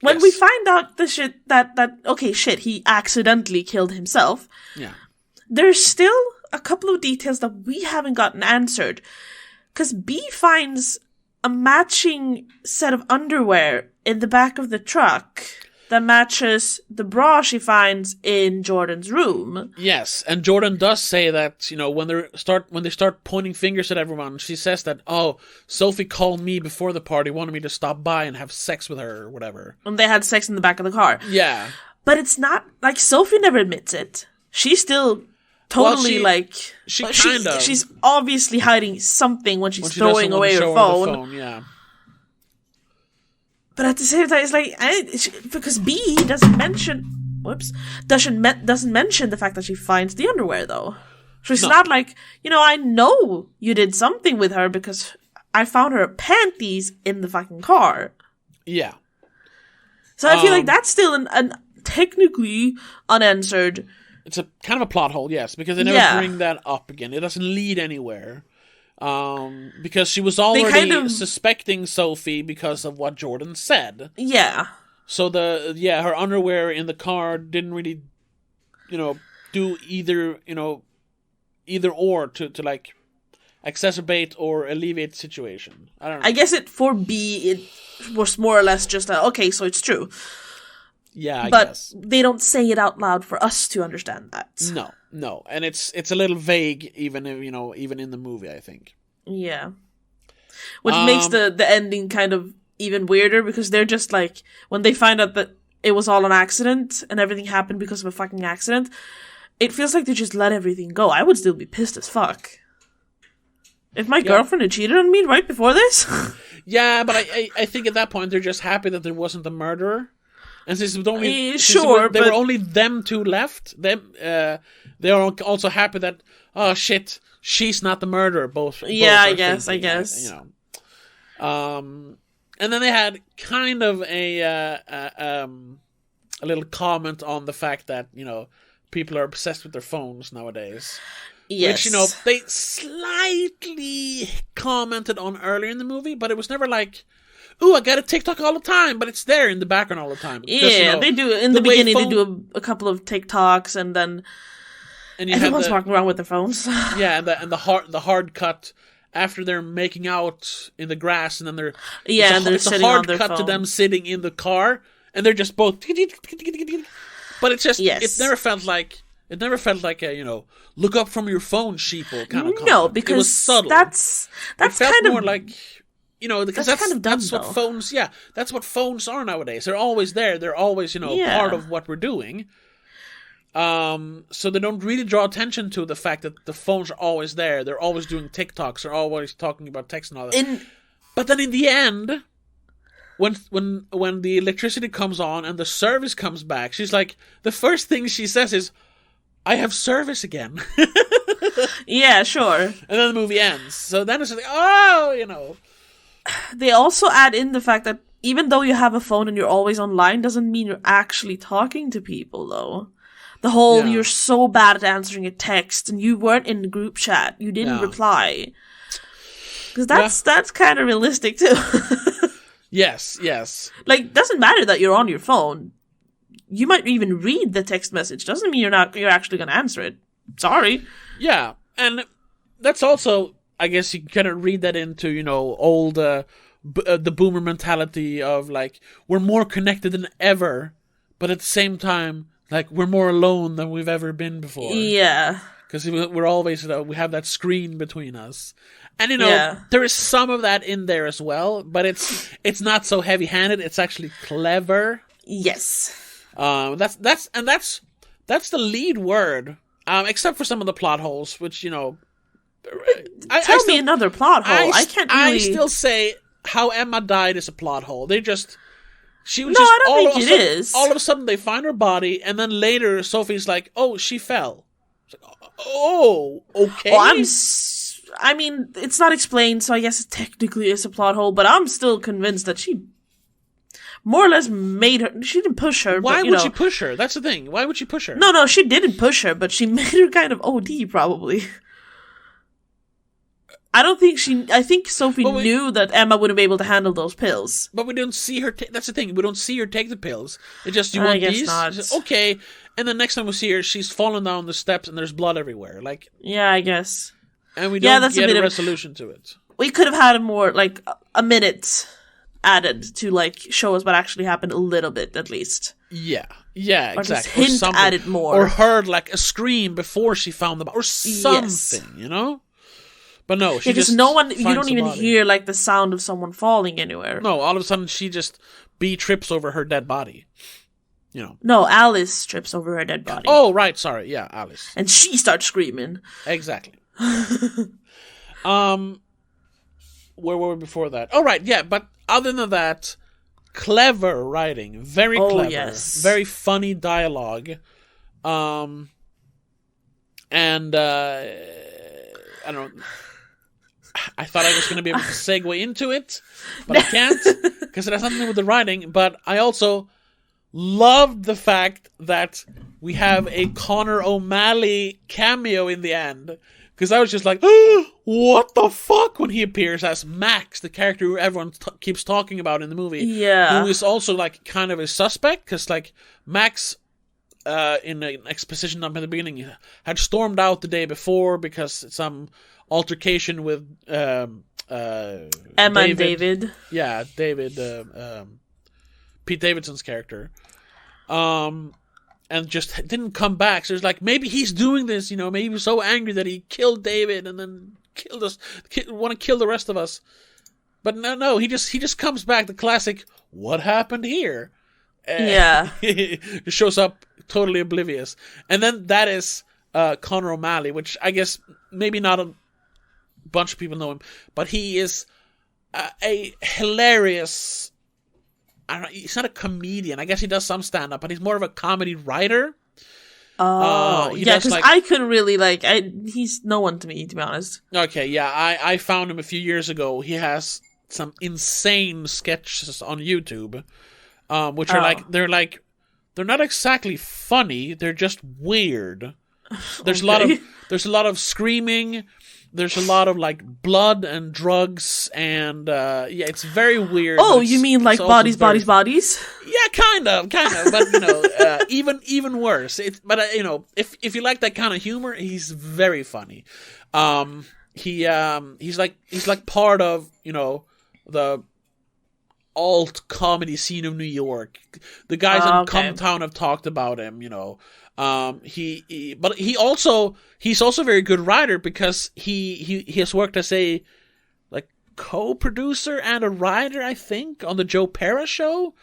When we find out the shit that he accidentally killed himself. Yeah. There's still a couple of details that we haven't gotten answered. Because B finds a matching set of underwear in the back of the truck that matches the bra she finds in Jordan's room. Yes, and Jordan does say that, you know, when they start pointing fingers at everyone, she says that, oh, Sophie called me before the party, wanted me to stop by and have sex with her or whatever. And they had sex in the back of the car. Yeah. But it's not, like, Sophie never admits it. She's still totally, she's obviously hiding something when she's throwing away her phone. Yeah. But at the same time, it's like, because B doesn't mention the fact that she finds the underwear, though. So it's not like, you know, I know you did something with her because I found her panties in the fucking car. Yeah. So I feel like that's still an technically unanswered. It's a kind of a plot hole, yes, because they never bring that up again. It doesn't lead anywhere. Because she was already suspecting Sophie because of what Jordan said. Yeah. So her underwear in the car didn't really, you know, do either or to like exacerbate or alleviate the situation. I don't know. I guess for B it was more or less just okay, so it's true. Yeah, I guess. But they don't say it out loud for us to understand that. No, and it's a little vague, even in the movie, I think. Yeah, which makes the ending kind of even weirder because they're just like when they find out that it was all an accident and everything happened because of a fucking accident. It feels like they just let everything go. I would still be pissed as fuck if my girlfriend had cheated on me right before this. Yeah, but I think at that point they're just happy that there wasn't a murderer. And since there were only them two left, they are also happy that, oh shit, she's not the murderer. I guess. You know, and then they had kind of a little comment on the fact that, you know, people are obsessed with their phones nowadays. Yes. Which, you know, they slightly commented on earlier in the movie, but it was never like, ooh, I got a TikTok all the time, but it's there in the background all the time. Because, you know, they do. In the beginning, they do a couple of TikToks, and then everyone's walking around with their phones. Yeah, and the hard cut after they're making out in the grass, and then they're it's a hard cut to them sitting in the car, and they're just both. But it's just it never felt like a, you know, look up from your phone, sheeple kind of comment. No, because it was subtle. That's it felt kind more of like. You know, because that's kind of dumb, what phones. Yeah, that's what phones are nowadays. They're always there. They're always, you know, part of what we're doing. So they don't really draw attention to the fact that the phones are always there. They're always doing TikToks. They're always talking about text and all that. But then in the end, when the electricity comes on and the service comes back, she's like, the first thing she says is, "I have service again." Yeah, sure. And then the movie ends. So then it's like, oh. They also add in the fact that even though you have a phone and you're always online, doesn't mean you're actually talking to people, though. The whole, you're so bad at answering a text, and you weren't in the group chat, you didn't reply. Because that's kind of realistic, too. Yes. Like, doesn't matter that you're on your phone. You might even read the text message. Doesn't mean you're actually going to answer it. Sorry. Yeah, and that's also, I guess you kind of read that into, old, the boomer mentality of, like, we're more connected than ever, but at the same time, like, we're more alone than we've ever been before. Yeah. Because we're always, we have that screen between us. And, there is some of that in there as well, but it's not so heavy-handed, it's actually clever. Yes. That's the lead word. Except for some of the plot holes, which, Tell me another plot hole. I can't really... I still say how Emma died is a plot hole. She was I don't think it is. All of a sudden, they find her body, and then later, Sophie's like, "Oh, she fell." It's like, oh, okay. Well, I mean, it's not explained, so I guess it technically is a plot hole, but I'm still convinced that she more or less made her... She didn't push her, Why would she push her? That's the thing. Why would she push her? No, she didn't push her, but she made her kind of OD, probably. I think Sophie knew that Emma wouldn't be able to handle those pills. But we don't see her... That's the thing. We don't see her take the pills. It's just, you want these? Not. Okay. And then next time we see her, she's fallen down the steps and there's blood everywhere. Like... Yeah, I guess. And we don't get a resolution to it. We could have had more, like, a minute added to, like, show us what actually happened a little bit, at least. Yeah, or exactly. Just hint at it more. Or heard, like, a scream before she found the body. Or something, But no, she just you don't even hear, like, the sound of someone falling anywhere. No, all of a sudden she just trips over her dead body. No, Alice trips over her dead body. Oh, right, sorry. Yeah, Alice. And she starts screaming. Exactly. Where were we before that? Oh, right, yeah, but other than that, clever writing. Very clever. Yes. Very funny dialogue. And, I don't know. I thought I was going to be able to segue into it, but I can't, because it has nothing to do with the writing, but I also loved the fact that we have a Connor O'Malley cameo in the end. Because I was just like, oh, what the fuck, when he appears as Max, the character who everyone keeps talking about in the movie. Yeah. Who is also, like, kind of a suspect, because, like, Max, in an exposition dump at the beginning, had stormed out the day before because some altercation with Emma and David. Yeah, David, Pete Davidson's character. And just didn't come back. So it's like, maybe he's doing this, maybe he was so angry that he killed David and then killed us, want to kill the rest of us. But no, he just comes back, the classic, what happened here? Yeah. Just shows up totally oblivious. And then that is Connor O'Malley, which I guess maybe not a bunch of people know him, but he is a hilarious... I don't know, he's not a comedian. I guess he does some stand-up, but he's more of a comedy writer. Oh, yeah, because I couldn't really, he's no one to me, to be honest. Okay, yeah, I found him a few years ago. He has some insane sketches on YouTube, which are they're not exactly funny, they're just weird. There's a lot of screaming. There's a lot of, like, blood and drugs, and, it's very weird. Oh, you mean, like, bodies? Yeah, kind of, but, even worse. If you like that kind of humor, he's very funny. He's like part of, the alt comedy scene of New York. The guys in Cometown have talked about him, he's also a very good writer because he has worked as a, like, co-producer and a writer, I think, on the Joe Pera show,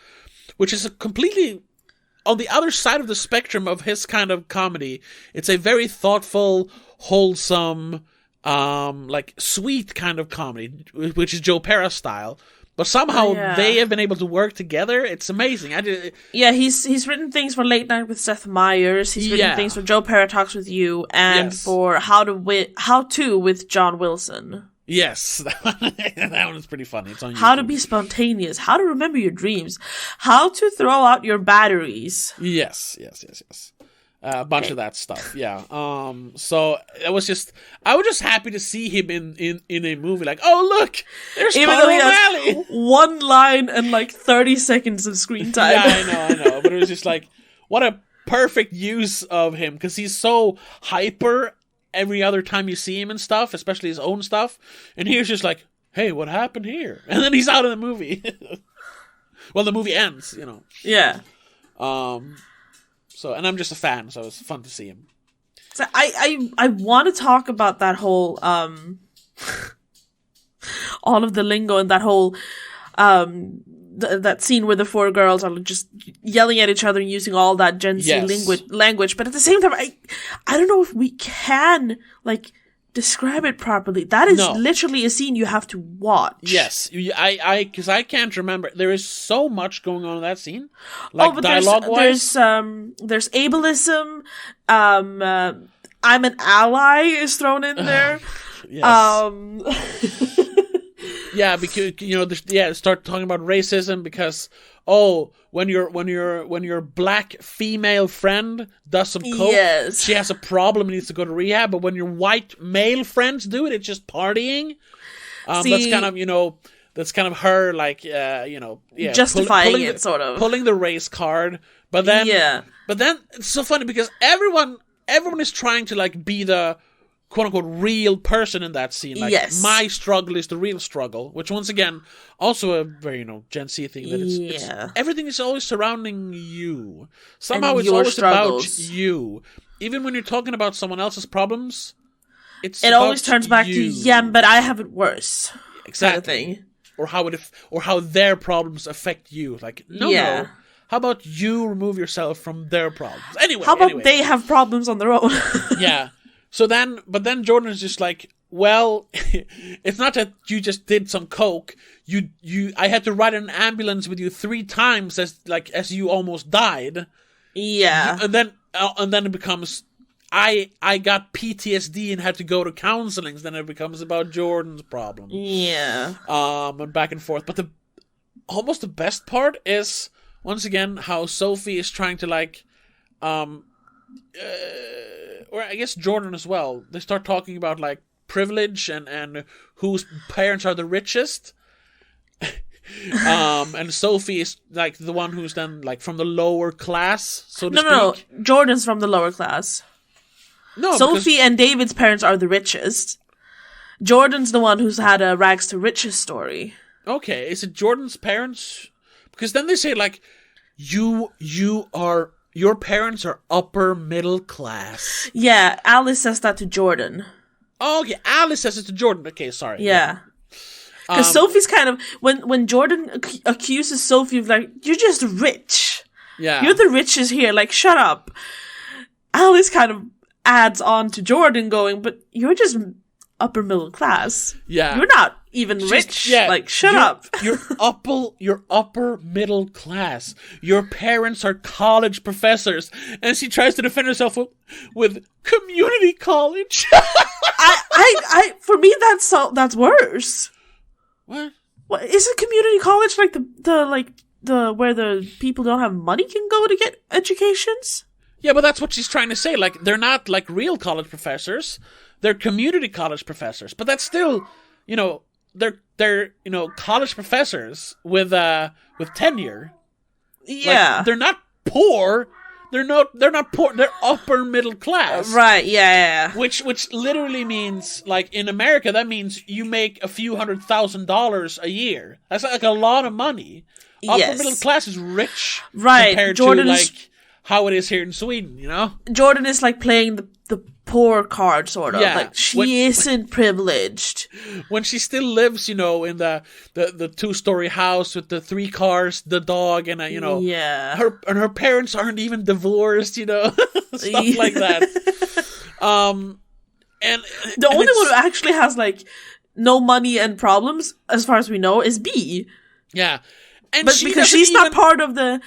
which is a completely on the other side of the spectrum of his kind of comedy, it's a very thoughtful, wholesome, like sweet kind of comedy, which is Joe Pera style. But somehow they have been able to work together. It's amazing. He's written things for Late Night with Seth Meyers. He's written things for Joe Pera Talks with You, and for How to with John Wilson. Yes, that one is pretty funny. It's on YouTube. How to be spontaneous. How to remember your dreams. How to throw out your batteries. Yes. A bunch of that stuff, yeah. So I was just happy to see him in a movie. Like, oh look, there's Conor O'Malley. One line and like 30 seconds of screen time. Yeah, I know. But it was just like, what a perfect use of him, because he's so hyper every other time you see him and stuff, especially his own stuff. And here's just like, hey, what happened here? And then he's out of the movie. Well, the movie ends, you know. Yeah. So, and I'm just a fan, so it's fun to see him. So I want to talk about that whole all of the lingo and that whole that scene where the four girls are just yelling at each other and using all that Gen Z language. But at the same time, I don't know if we can like describe it properly. That is literally a scene you have to watch. Yes, because I can't remember. There is so much going on in that scene, like dialogue-wise. There's ableism. I'm an ally is thrown in there. Yes. Yeah, because start talking about racism because when your black female friend does some coke, she has a problem and needs to go to rehab. But when your white male friends do it, it's just partying. That's kind of her like justifying it, sort of pulling the race card. But then it's so funny because everyone is trying to like be the quote-unquote real person in that scene. Like, my struggle is the real struggle, which once again, also a very, Gen Z thing, that it's everything is always surrounding you. Somehow it's always struggles. About you. Even when you're talking about someone else's problems, it always turns back to, but I have it worse. Exactly. Kind of thing. Or how their problems affect you. Like, no. How about you remove yourself from their problems? Anyway. How about they have problems on their own? Yeah. But then Jordan is just like, well, it's not that you just did some coke. I had to ride in an ambulance with you 3 times as you almost died. Yeah. And then it becomes, I got PTSD and had to go to counseling. Then it becomes about Jordan's problem. Yeah. And back and forth. But almost the best part is, once again, how Sophie is trying to like, or I guess Jordan as well, they start talking about like privilege and whose parents are the richest. And Sophie is like the one who's then like from the lower class, so to speak. No, Jordan's from the lower class. No, Sophie and David's parents are the richest. Jordan's the one who's had a rags to riches story. Okay, is it Jordan's parents? Because then they say like, your parents are upper middle class. Yeah, Alice says that to Jordan. Oh, okay, Alice says it to Jordan. Okay, sorry. Yeah. Because Sophie's kind of... When Jordan accuses Sophie of like, you're just rich. Yeah. You're the richest here, like, shut up. Alice kind of adds on to Jordan going, but you're just upper middle class. Yeah. You're not even rich. Yeah, like, shut up. You're upper middle class. Your parents are college professors. And she tries to defend herself with community college. I for me, that's worse. What? Is it community college like the where the people don't have money can go to get educations? Yeah, but that's what she's trying to say. Like, they're not like real college professors. They're community college professors. But that's still, they're college professors with tenure. Yeah. Like, they're not poor. They're not poor. They're upper middle class. Right, yeah. Which literally means, like, in America, that means you make a few $100,000 a year. That's like a lot of money. Upper middle class is rich. Right. Compared to, like, how it is here in Sweden, Jordan is, like, playing the poor card, sort of. Yeah, Like, she isn't privileged. When she still lives, in the 2-story house with the 3 cars, the dog, and Yeah. her parents aren't even divorced, stuff like that. And the only one who actually has, like, no money and problems, as far as we know, is B. Yeah. And But because she's not part of the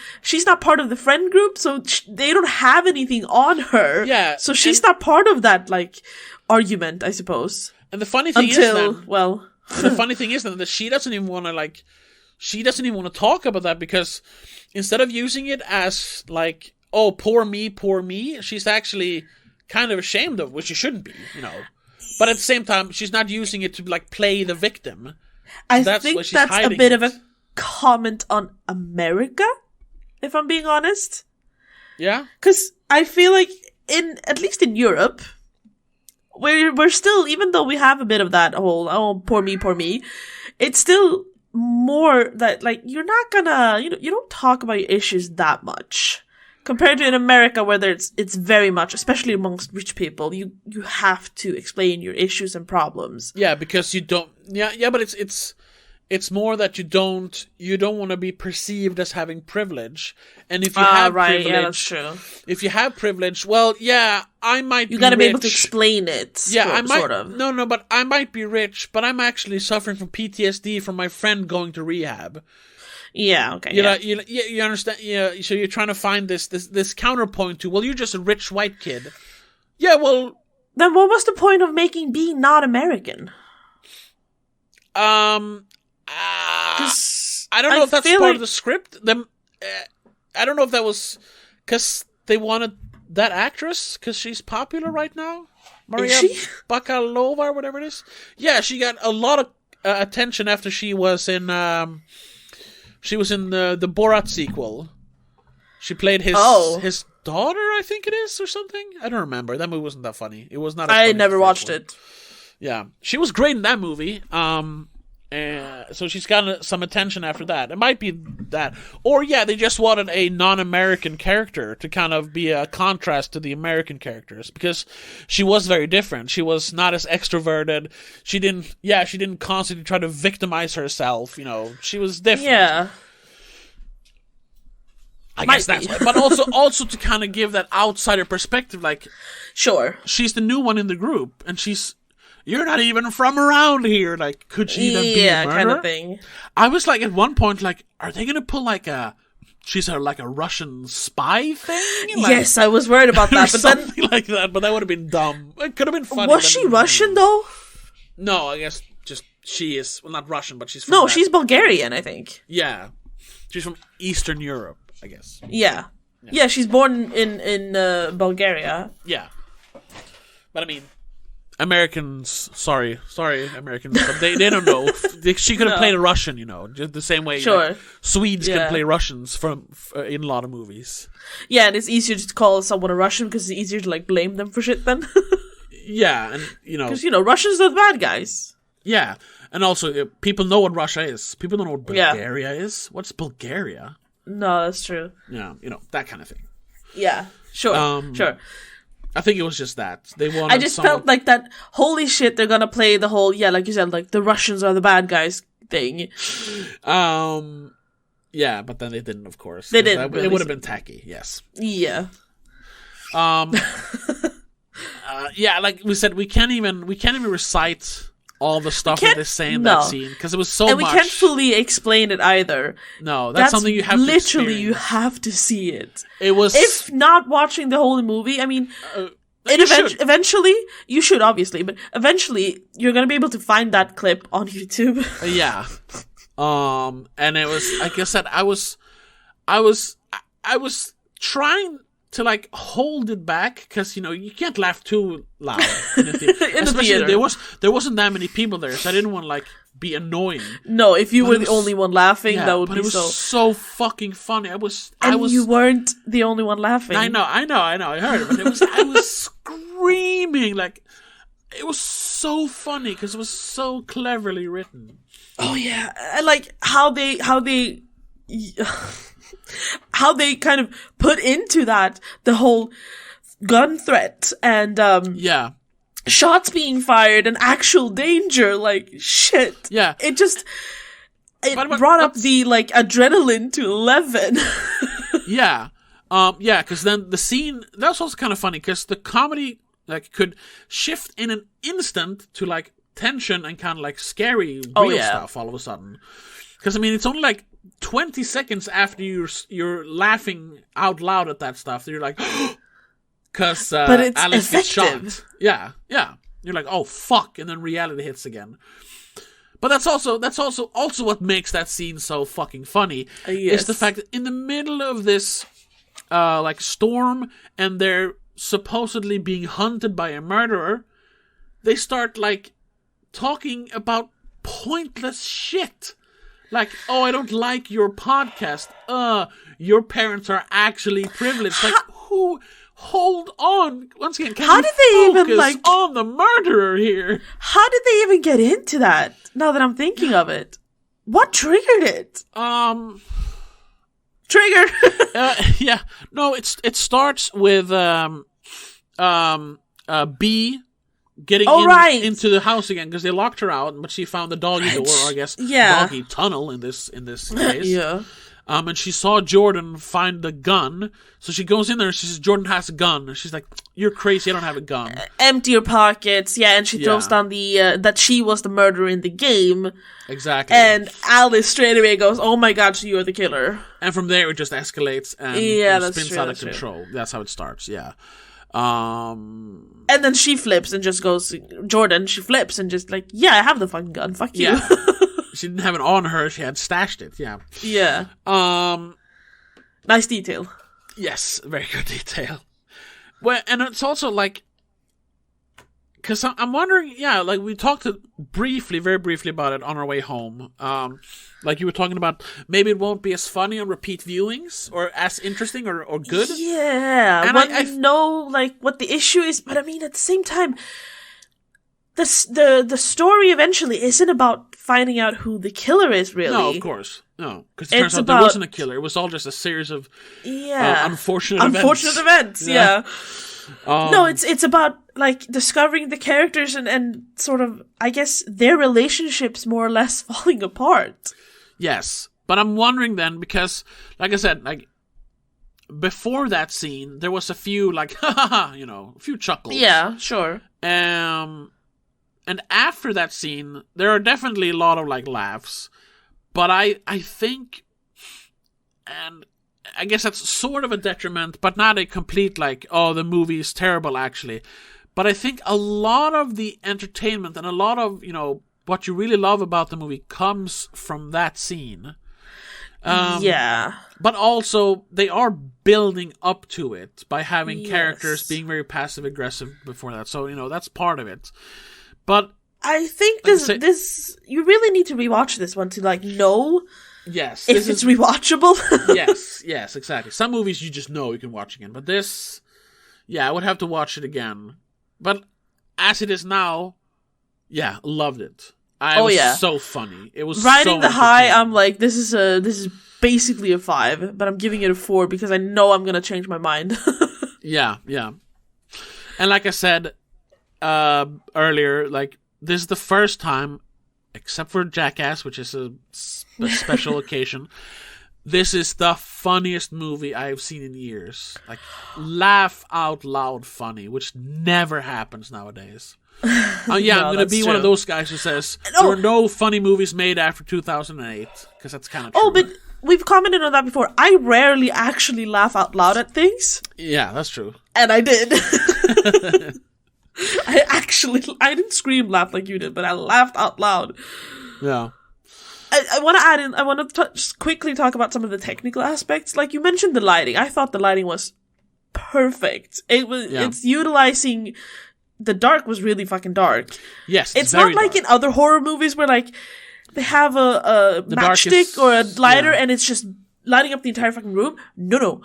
friend group, so they don't have anything on her. Yeah. So she's not part of that, like, argument, I suppose. And the funny thing is that she doesn't even want to talk about that, because instead of using it as, like, oh, poor me, she's actually kind of ashamed of, which she shouldn't be, But at the same time, she's not using it to, like, play the victim. I think that's a bit of a comment on America, if I'm being honest. Yeah? Because I feel like, at least in Europe, we're still, even though we have a bit of that whole, oh, poor me, it's still more that, like, you're not gonna, you don't talk about your issues that much. Compared to in America, where it's very much, especially amongst rich people, you have to explain your issues and problems. Yeah, because you don't, but it's more that you don't want to be perceived as having privilege. And if you have privilege, yeah, that's true. If you have privilege, well, yeah, I might be rich. You gotta be able to explain it. Yeah, I might, sort of. No, but I might be rich, but I'm actually suffering from PTSD from my friend going to rehab. Yeah, okay. You understand? Yeah, so you're trying to find this counterpoint to, well, you're just a rich white kid. Yeah, well, then what was the point of making B not American? I don't know if that's part of the script. I don't know if that was because they wanted that actress because she's popular right now. Maria Bakalova or whatever it is. Yeah, she got a lot of attention after she was in the Borat sequel. She played his daughter, I think it is, or something. I don't remember. That movie wasn't that funny. It was not. I never watched it. Yeah, she was great in that movie. So she's gotten some attention after that. It might be that. Or, they just wanted a non-American character to kind of be a contrast to the American characters. Because she was very different. She was not as extroverted. She didn't constantly try to victimize herself. She was different. Yeah. I guess that's why. But also to kind of give that outsider perspective, like... Sure. She's the new one in the group, and you're not even from around here. Like, could she even be a murderer? Kind of thing. I was like, at one point, like, are they gonna pull like she's a Russian spy thing? Like, yes, I was worried about that, but something like that. But that would have been dumb. It could have been funny. Was she Russian though? No, I guess just she is. Well, not Russian, but she's from. No, she's Bulgarian, I think. Yeah, she's from Eastern Europe, I guess. Yeah, she's born in Bulgaria. Yeah, but I mean. Americans, sorry, Americans, but they don't know. She could have played a Russian, just the same way. Sure. Like, Swedes can play Russians in a lot of movies. Yeah, and it's easier to call someone a Russian because it's easier to like blame them for shit then. Yeah, and because Russians are the bad guys. Yeah, and also people know what Russia is. People don't know what Bulgaria is. What's Bulgaria? No, that's true. Yeah, that kind of thing. Yeah, sure, sure. I think it was just that. They wanted I just felt like that, holy shit, they're gonna play the whole, like you said, like, the Russians are the bad guys thing. Yeah, but then they didn't, of course. They didn't. It would have been tacky, yes. Yeah. Yeah, like we said, we can't even recite all the stuff that they say in that scene, because it was so much. And we can't fully explain it either. No, that's something you have to literally, you have to see it. It was... If not watching the whole movie, I mean... eventually, you should, obviously, but eventually, you're gonna be able to find that clip on YouTube. Yeah. And it was, like I said, I was trying to, like, hold it back, because, you can't laugh too loud in the theater. In the theater. There wasn't that many people there, so I didn't want to, like, be annoying. No, if you were the only one laughing, that would be so... But it was so fucking funny. I was... you weren't the only one laughing. I know, I heard it, but I was screaming, like... It was so funny, because it was so cleverly written. Oh, yeah. I like how they how they kind of put into that the whole gun threat and Yeah. shots being fired and actual danger. Like, shit. Yeah. It brought up the, like, adrenaline to 11. Yeah. Yeah, because then the scene, that's also kind of funny, because the comedy, like, could shift in an instant to, like, tension and kind of, like, scary real stuff all of a sudden. Because, I mean, it's only, like, 20 seconds after you're laughing out loud at that stuff that you're like, because but it's Alice effective. gets shot. Yeah, yeah. You're like, oh, fuck, and then reality hits again. But that's also what makes that scene so fucking funny. Is the fact that in the middle of this like storm, and they're supposedly being hunted by a murderer, they start like talking about pointless shit. Like, oh, I don't like your podcast. Your parents are actually privileged. Like, who? Hold on. Once again, how did they even like on the murderer here? How did they even get into that? Now that I'm thinking of it, what triggered it? Trigger. Yeah. No, it starts with B getting into the house again because they locked her out, but she found the doggy door, or I guess doggy tunnel in this case. Yeah. And she saw Jordan find the gun, so she goes in there and she says, Jordan has a gun. And she's like, you're crazy, I don't have a gun. Empty your pockets, and she throws down the, that she was the murderer in the game. Exactly. And Alice straight away goes, oh my god, so you're the killer. And from there it just escalates and spins out of control. That's how it starts, yeah. And then she flips and just goes, Jordan, she flips and just like, yeah, I have the fucking gun, fuck you. Yeah. She didn't have it on her, she had stashed it, yeah. Yeah. Nice detail. Yes, very good detail. Well, and it's also like, because I'm wondering, like we talked very briefly about it on our way home. Like you were talking about, maybe it won't be as funny on repeat viewings, or as interesting or good. Yeah, and I know like what the issue is, but I mean at the same time, the story eventually isn't about finding out who the killer is, really. No, of course. No, because it turns out there wasn't a killer. It was all just a series of unfortunate events. Yeah. No, it's about like discovering the characters and sort of, I guess, their relationships more or less falling apart. Yes, but I'm wondering then, because, like I said, like before that scene, there was a few like, a few chuckles. Yeah, sure. And after that scene, there are definitely a lot of like laughs, but I think, and I guess that's sort of a detriment, but not a complete like, oh, the movie is terrible actually. But I think a lot of the entertainment and a lot of, what you really love about the movie comes from that scene. But also, they are building up to it by having characters being very passive-aggressive before that. So, that's part of it. But I think this you really need to rewatch this one to like know if it's rewatchable. yes, exactly. Some movies you just know you can watch again, but this, I would have to watch it again. But as it is now, loved it. It was so funny. It was riding the high. I'm like, this is basically a 5, but I'm giving it a 4 because I know I'm gonna change my mind. Yeah. And like I said earlier, like this is the first time, except for Jackass, which is a special occasion, this is the funniest movie I've seen in years. Like, laugh out loud funny, which never happens nowadays. I'm going to be one of those guys who says there were no funny movies made after 2008, because that's kind of true. Oh, but we've commented on that before. I rarely actually laugh out loud at things. Yeah, that's true. And I did. I didn't scream laugh like you did, but I laughed out loud. Yeah. I want to add in, I want to quickly talk about some of the technical aspects. Like you mentioned the lighting. I thought the lighting was perfect. It's utilizing, the dark was really fucking dark. Yes, it's not like in other horror movies where like they have a matchstick or a lighter and it's just lighting up the entire fucking room. No.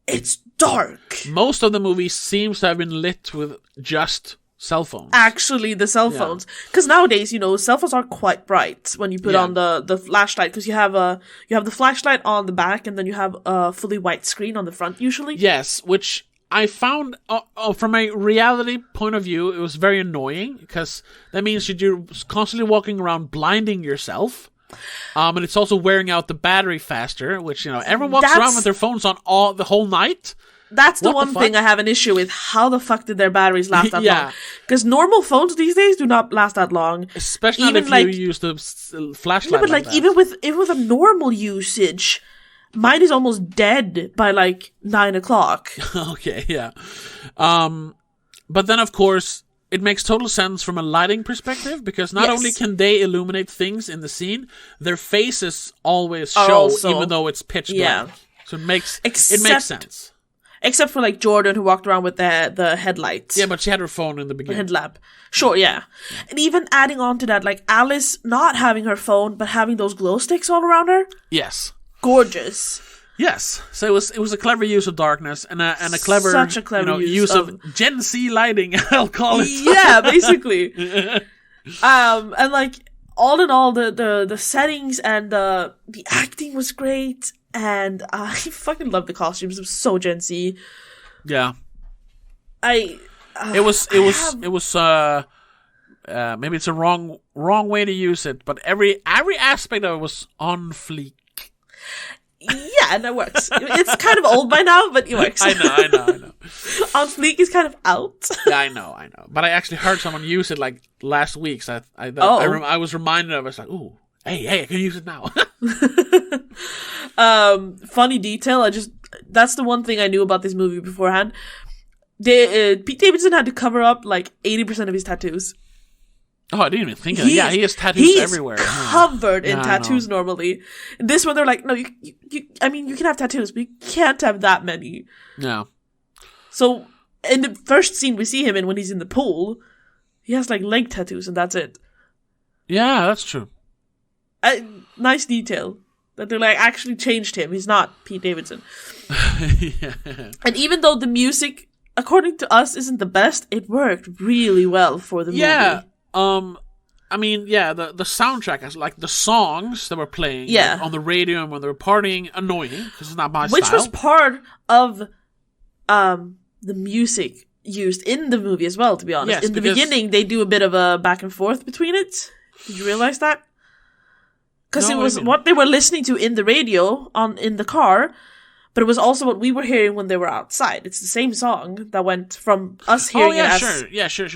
It's dark. Most of the movie seems to have been lit with just cell phones. Actually, the cell phones. Because nowadays, cell phones are quite bright when you put on the flashlight. Because you have the flashlight on the back, and then you have a fully white screen on the front, usually. Yes, which I found, from a reality point of view, it was very annoying because that means you're constantly walking around blinding yourself. And it's also wearing out the battery faster, which, everyone walks around with their phones on the whole night. That's the one thing I have an issue with. How the fuck did their batteries last that long? Because normal phones these days do not last that long. Especially even if you use the flashlight. No, but even with a normal usage, mine is almost dead by 9 o'clock. Okay, yeah. But then, of course, it makes total sense from a lighting perspective, because not only can they illuminate things in the scene, their faces always show, even though it's pitch black. So it makes sense. Except for Jordan, who walked around with the headlights. Yeah, but she had her phone in the beginning. Headlamp. Sure, yeah. And even adding on to that, Alice not having her phone, but having those glow sticks all around her. Yes. Gorgeous. Yes. So it was a clever use of darkness and a clever, such a clever use of Gen Z lighting, I'll call it. Yeah, basically. And all in all, the settings and the acting was great. And I fucking love the costumes. It was so Gen Z. Yeah. It was maybe it's a wrong way to use it, but every aspect of it was on fleek. Yeah, and that works. It's kind of old by now, but it works. I know. On fleek is kind of out. Yeah, I know. But I actually heard someone use it last week, so I was reminded of it. I was like, ooh, hey, I can use it now. Funny detail, that's the one thing I knew about this movie beforehand. Pete Davidson had to cover up 80% of his tattoos. Oh, I didn't even think of it. Yeah, he has tattoos everywhere. Covered in tattoos normally. And this one, they're like, no, you can have tattoos, but you can't have that many. No. So, in the first scene we see him in, when he's in the pool, he has leg tattoos, and that's it. Yeah, that's true. Nice detail. That they actually changed him. He's not Pete Davidson. Yeah. And even though the music, according to us, isn't the best, it worked really well for the movie. Yeah. The soundtrack has the songs that were playing on the radio and when they were partying, annoying because it's not my style. Which was part of the music used in the movie as well, to be honest. Yes, in the beginning, they do a bit of a back and forth between it. Did you realize that? Because it was what they were listening to in the radio in the car, but it was also what we were hearing when they were outside. It's the same song that went from us hearing it as sure,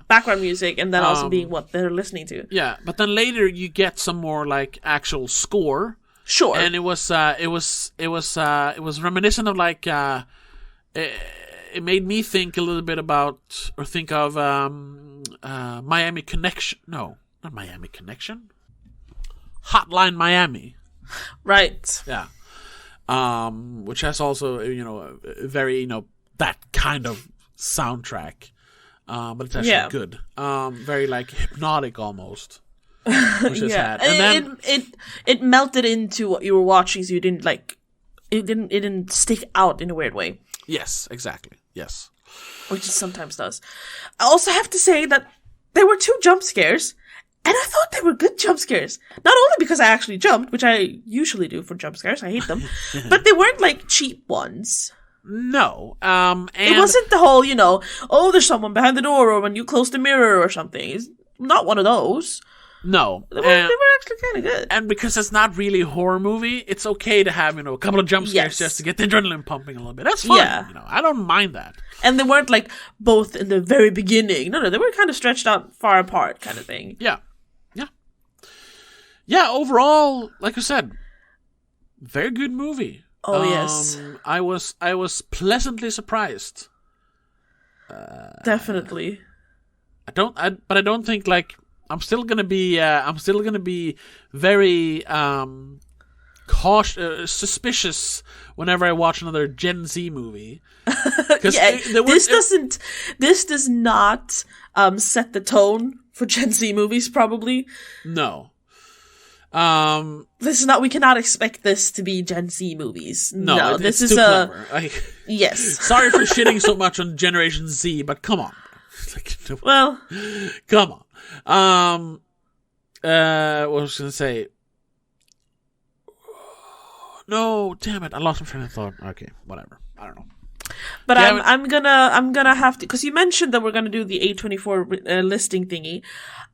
background music, and then also being what they're listening to. Yeah, but then later you get some more actual score. Sure, and it was reminiscent of it made me think a little bit about, or think of Miami Connection. No, not Miami Connection. Hotline Miami. Right. Yeah. Which has also, a very, that kind of soundtrack. But it's actually good. Very hypnotic almost. Which is sad. And then it melted into what you were watching, so you didn't it didn't stick out in a weird way. Yes, exactly. Yes. Which it sometimes does. I also have to say that there were 2 jump scares. And I thought they were good jump scares. Not only because I actually jumped, which I usually do for jump scares, I hate them, but they weren't cheap ones. No. And it wasn't the whole, there's someone behind the door, or when you close the mirror or something. It's not one of those. No. They were actually kind of good. And because it's not really a horror movie, it's okay to have, a couple of jump scares just to get the adrenaline pumping a little bit. That's fun. Yeah. I don't mind that. And they weren't both in the very beginning. No, they were kind of stretched out far apart kind of thing. Yeah. Yeah, overall, like I said, very good movie. Oh, yes. I was pleasantly surprised. Definitely. I don't think I'm still gonna be very suspicious whenever I watch another Gen Z movie. This does not set the tone for Gen Z movies, probably. No. This is not. We cannot expect this to be Gen Z movies. No, this is too clever. Yes. Sorry for shitting so much on Generation Z, but come on. Well, come on. What was I gonna say? No, damn it! I lost my train of thought. Okay, whatever. I don't know. But I'm gonna have to, because you mentioned that we're gonna do the A24 listing thingy.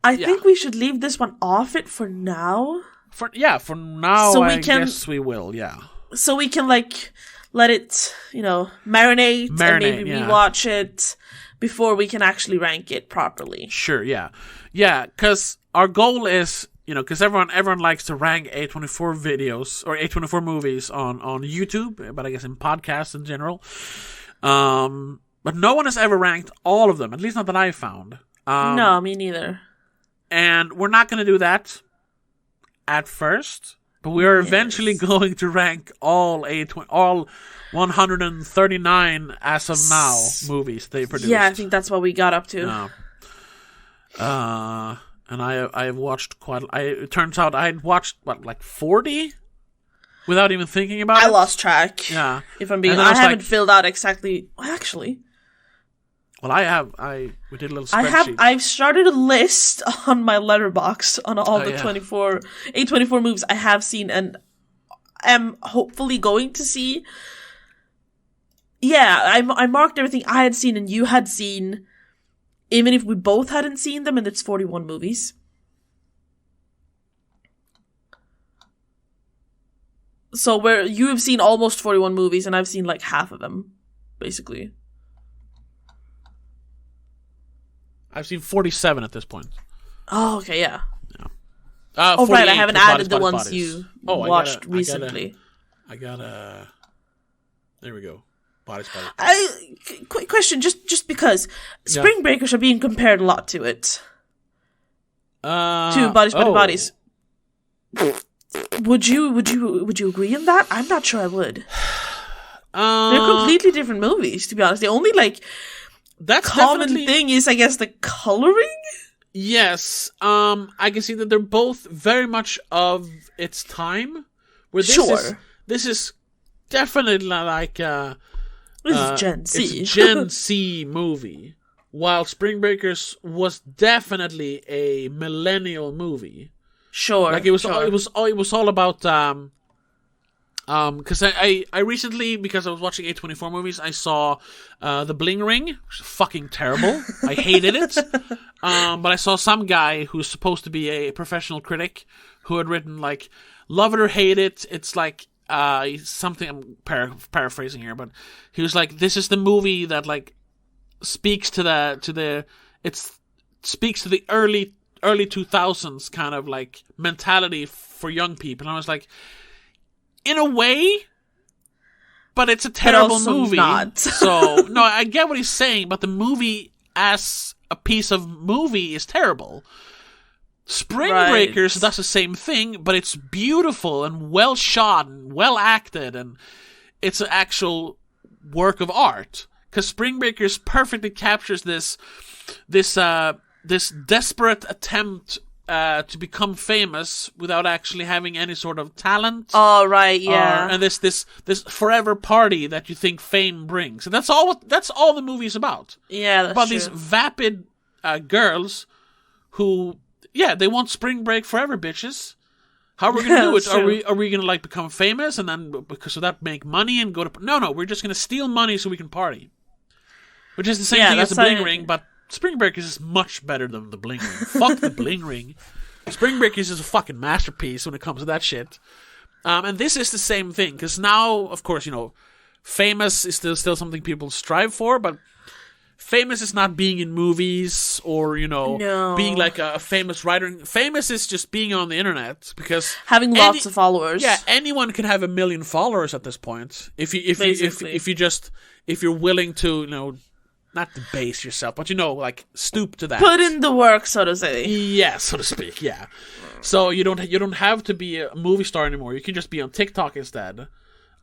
I think we should leave this one off it for now. For now, so I guess we will. Yeah. So we can like let it, marinate and maybe rewatch it before we can actually rank it properly. Sure. Yeah. Yeah. Because our goal is, because everyone likes to rank A24 videos or A24 movies on YouTube, but I guess in podcasts in general. But no one has ever ranked all of them, at least not that I found. No, me neither. And we're not going to do that at first, but we are eventually going to rank all 139 as of now movies they produced. Yeah, I think that's what we got up to. And I have watched it turns out I had watched 40 without even thinking about it. I lost track. Yeah, if I'm being, I haven't filled out exactly. Actually, well, we did a little spreadsheet. I've started a list on my letterbox on all the A24 movies I have seen and am hopefully going to see. Yeah, I marked everything I had seen and you had seen. Even if we both hadn't seen them, and it's 41 movies. So you have seen almost 41 movies, and I've seen like half of them, basically. I've seen 47 at this point. Oh, okay, yeah. Right, I haven't added the ones you watched recently. There we go. Bodies. Quick question, just because Spring Breakers are being compared a lot to it. To Bodies. Would you agree on that? I'm not sure I would. They're completely different movies, to be honest. The only common thing is, I guess, the coloring. Yes, I can see that they're both very much of its time. Where this is definitely like. This is Gen Z. It's a Gen Z movie, while Spring Breakers was definitely a millennial movie. Sure, like it was all about because I recently, because I was watching A24 movies, I saw The Bling Ring, which is fucking terrible. I hated it. But I saw some guy who's supposed to be a professional critic who had written like, love it or hate it. It's like. Something I'm paraphrasing here, but he was like, "This is the movie that like speaks to the early 2000s kind of like mentality for young people." And I was like, in a way, but it's a terrible movie. Not. So no, I get what he's saying, but the movie as a piece of movie is terrible. Spring Breakers does the same thing, but it's beautiful and well shot and well acted, and it's an actual work of art. Because Spring Breakers perfectly captures this desperate attempt to become famous without actually having any sort of talent. Oh, right, yeah. And this forever party that you think fame brings, and that's all the movie's about. Yeah, that's about true. These vapid girls who. Yeah, they want spring break forever, bitches. How are we gonna do it? Are we gonna like become famous and then because of that make money and go to? No, we're just gonna steal money so we can party. Which is the same thing as the Bling Ring, but Spring Breakers is much better than the Bling Ring. Fuck the Bling Ring. Spring Breakers is a fucking masterpiece when it comes to that shit. And this is the same thing because now, of course, famous is still something people strive for, but. Famous is not being in movies or, being like a famous writer. Famous is just being on the internet because having lots of followers. Yeah, anyone can have 1 million followers at this point. If you're willing to, not debase yourself, but like stoop to that. Put in the work, so to say. Yeah, so to speak. Yeah. So you don't have to be a movie star anymore. You can just be on TikTok instead.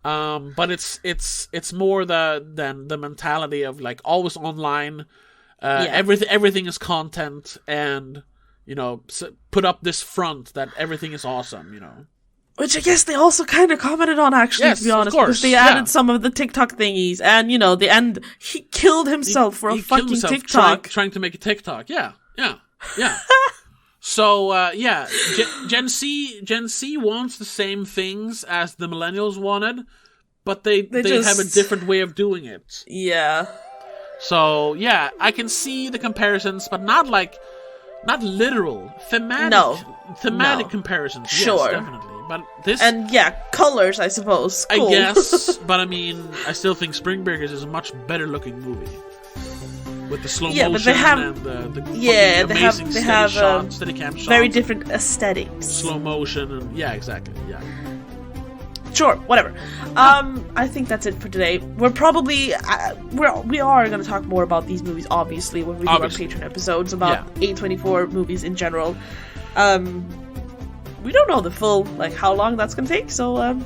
But it's more than the mentality of like always online. Everything is content, and put up this front that everything is awesome. Which I guess they also kind of commented on, actually, to be honest, because they added some of the TikTok thingies, and the end, he killed himself for a fucking TikTok, trying to make a TikTok. Yeah. So, Gen Z wants the same things as the millennials wanted, but they just have a different way of doing it. Yeah. So, yeah, I can see the comparisons, but not literal. Thematic comparisons. Sure. Yes, definitely. But this... And, yeah, colors, I suppose. Cool. I guess, but I mean, I still think Spring Breakers is a much better looking movie. With the slow motion but they have, and the they have steady cam shots. Very different aesthetics. Slow motion and... Yeah, exactly, yeah. Sure, whatever. I think that's it for today. We're probably we are going to talk more about these movies, obviously, when we do our Patreon episodes about A24 movies in general. We don't know the full how long that's going to take. So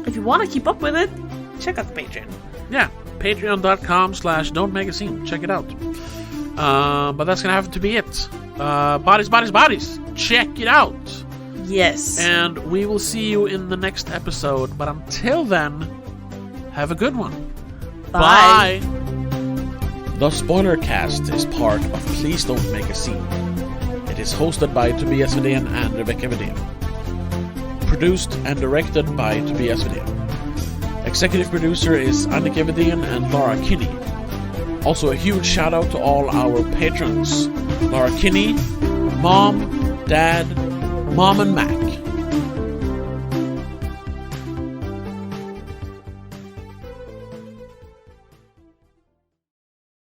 if you want to keep up with it, check out the Patreon. Yeah, patreon.com/don'tmakeascene. Check it out. But that's going to have to be it. Bodies. Check it out. Yes. And we will see you in the next episode. But until then, have a good one. Bye. The spoilerCast is part of Please Don't Make a Scene. It is hosted by Tobias Vedén and Rebecca Vedén. Produced and directed by Tobias Vedén. Executive producer is Annika Vedén and Laura Kinney. Also a huge shout out to all our patrons. Laura Kinney, Mom, Dad, Mom and Mac.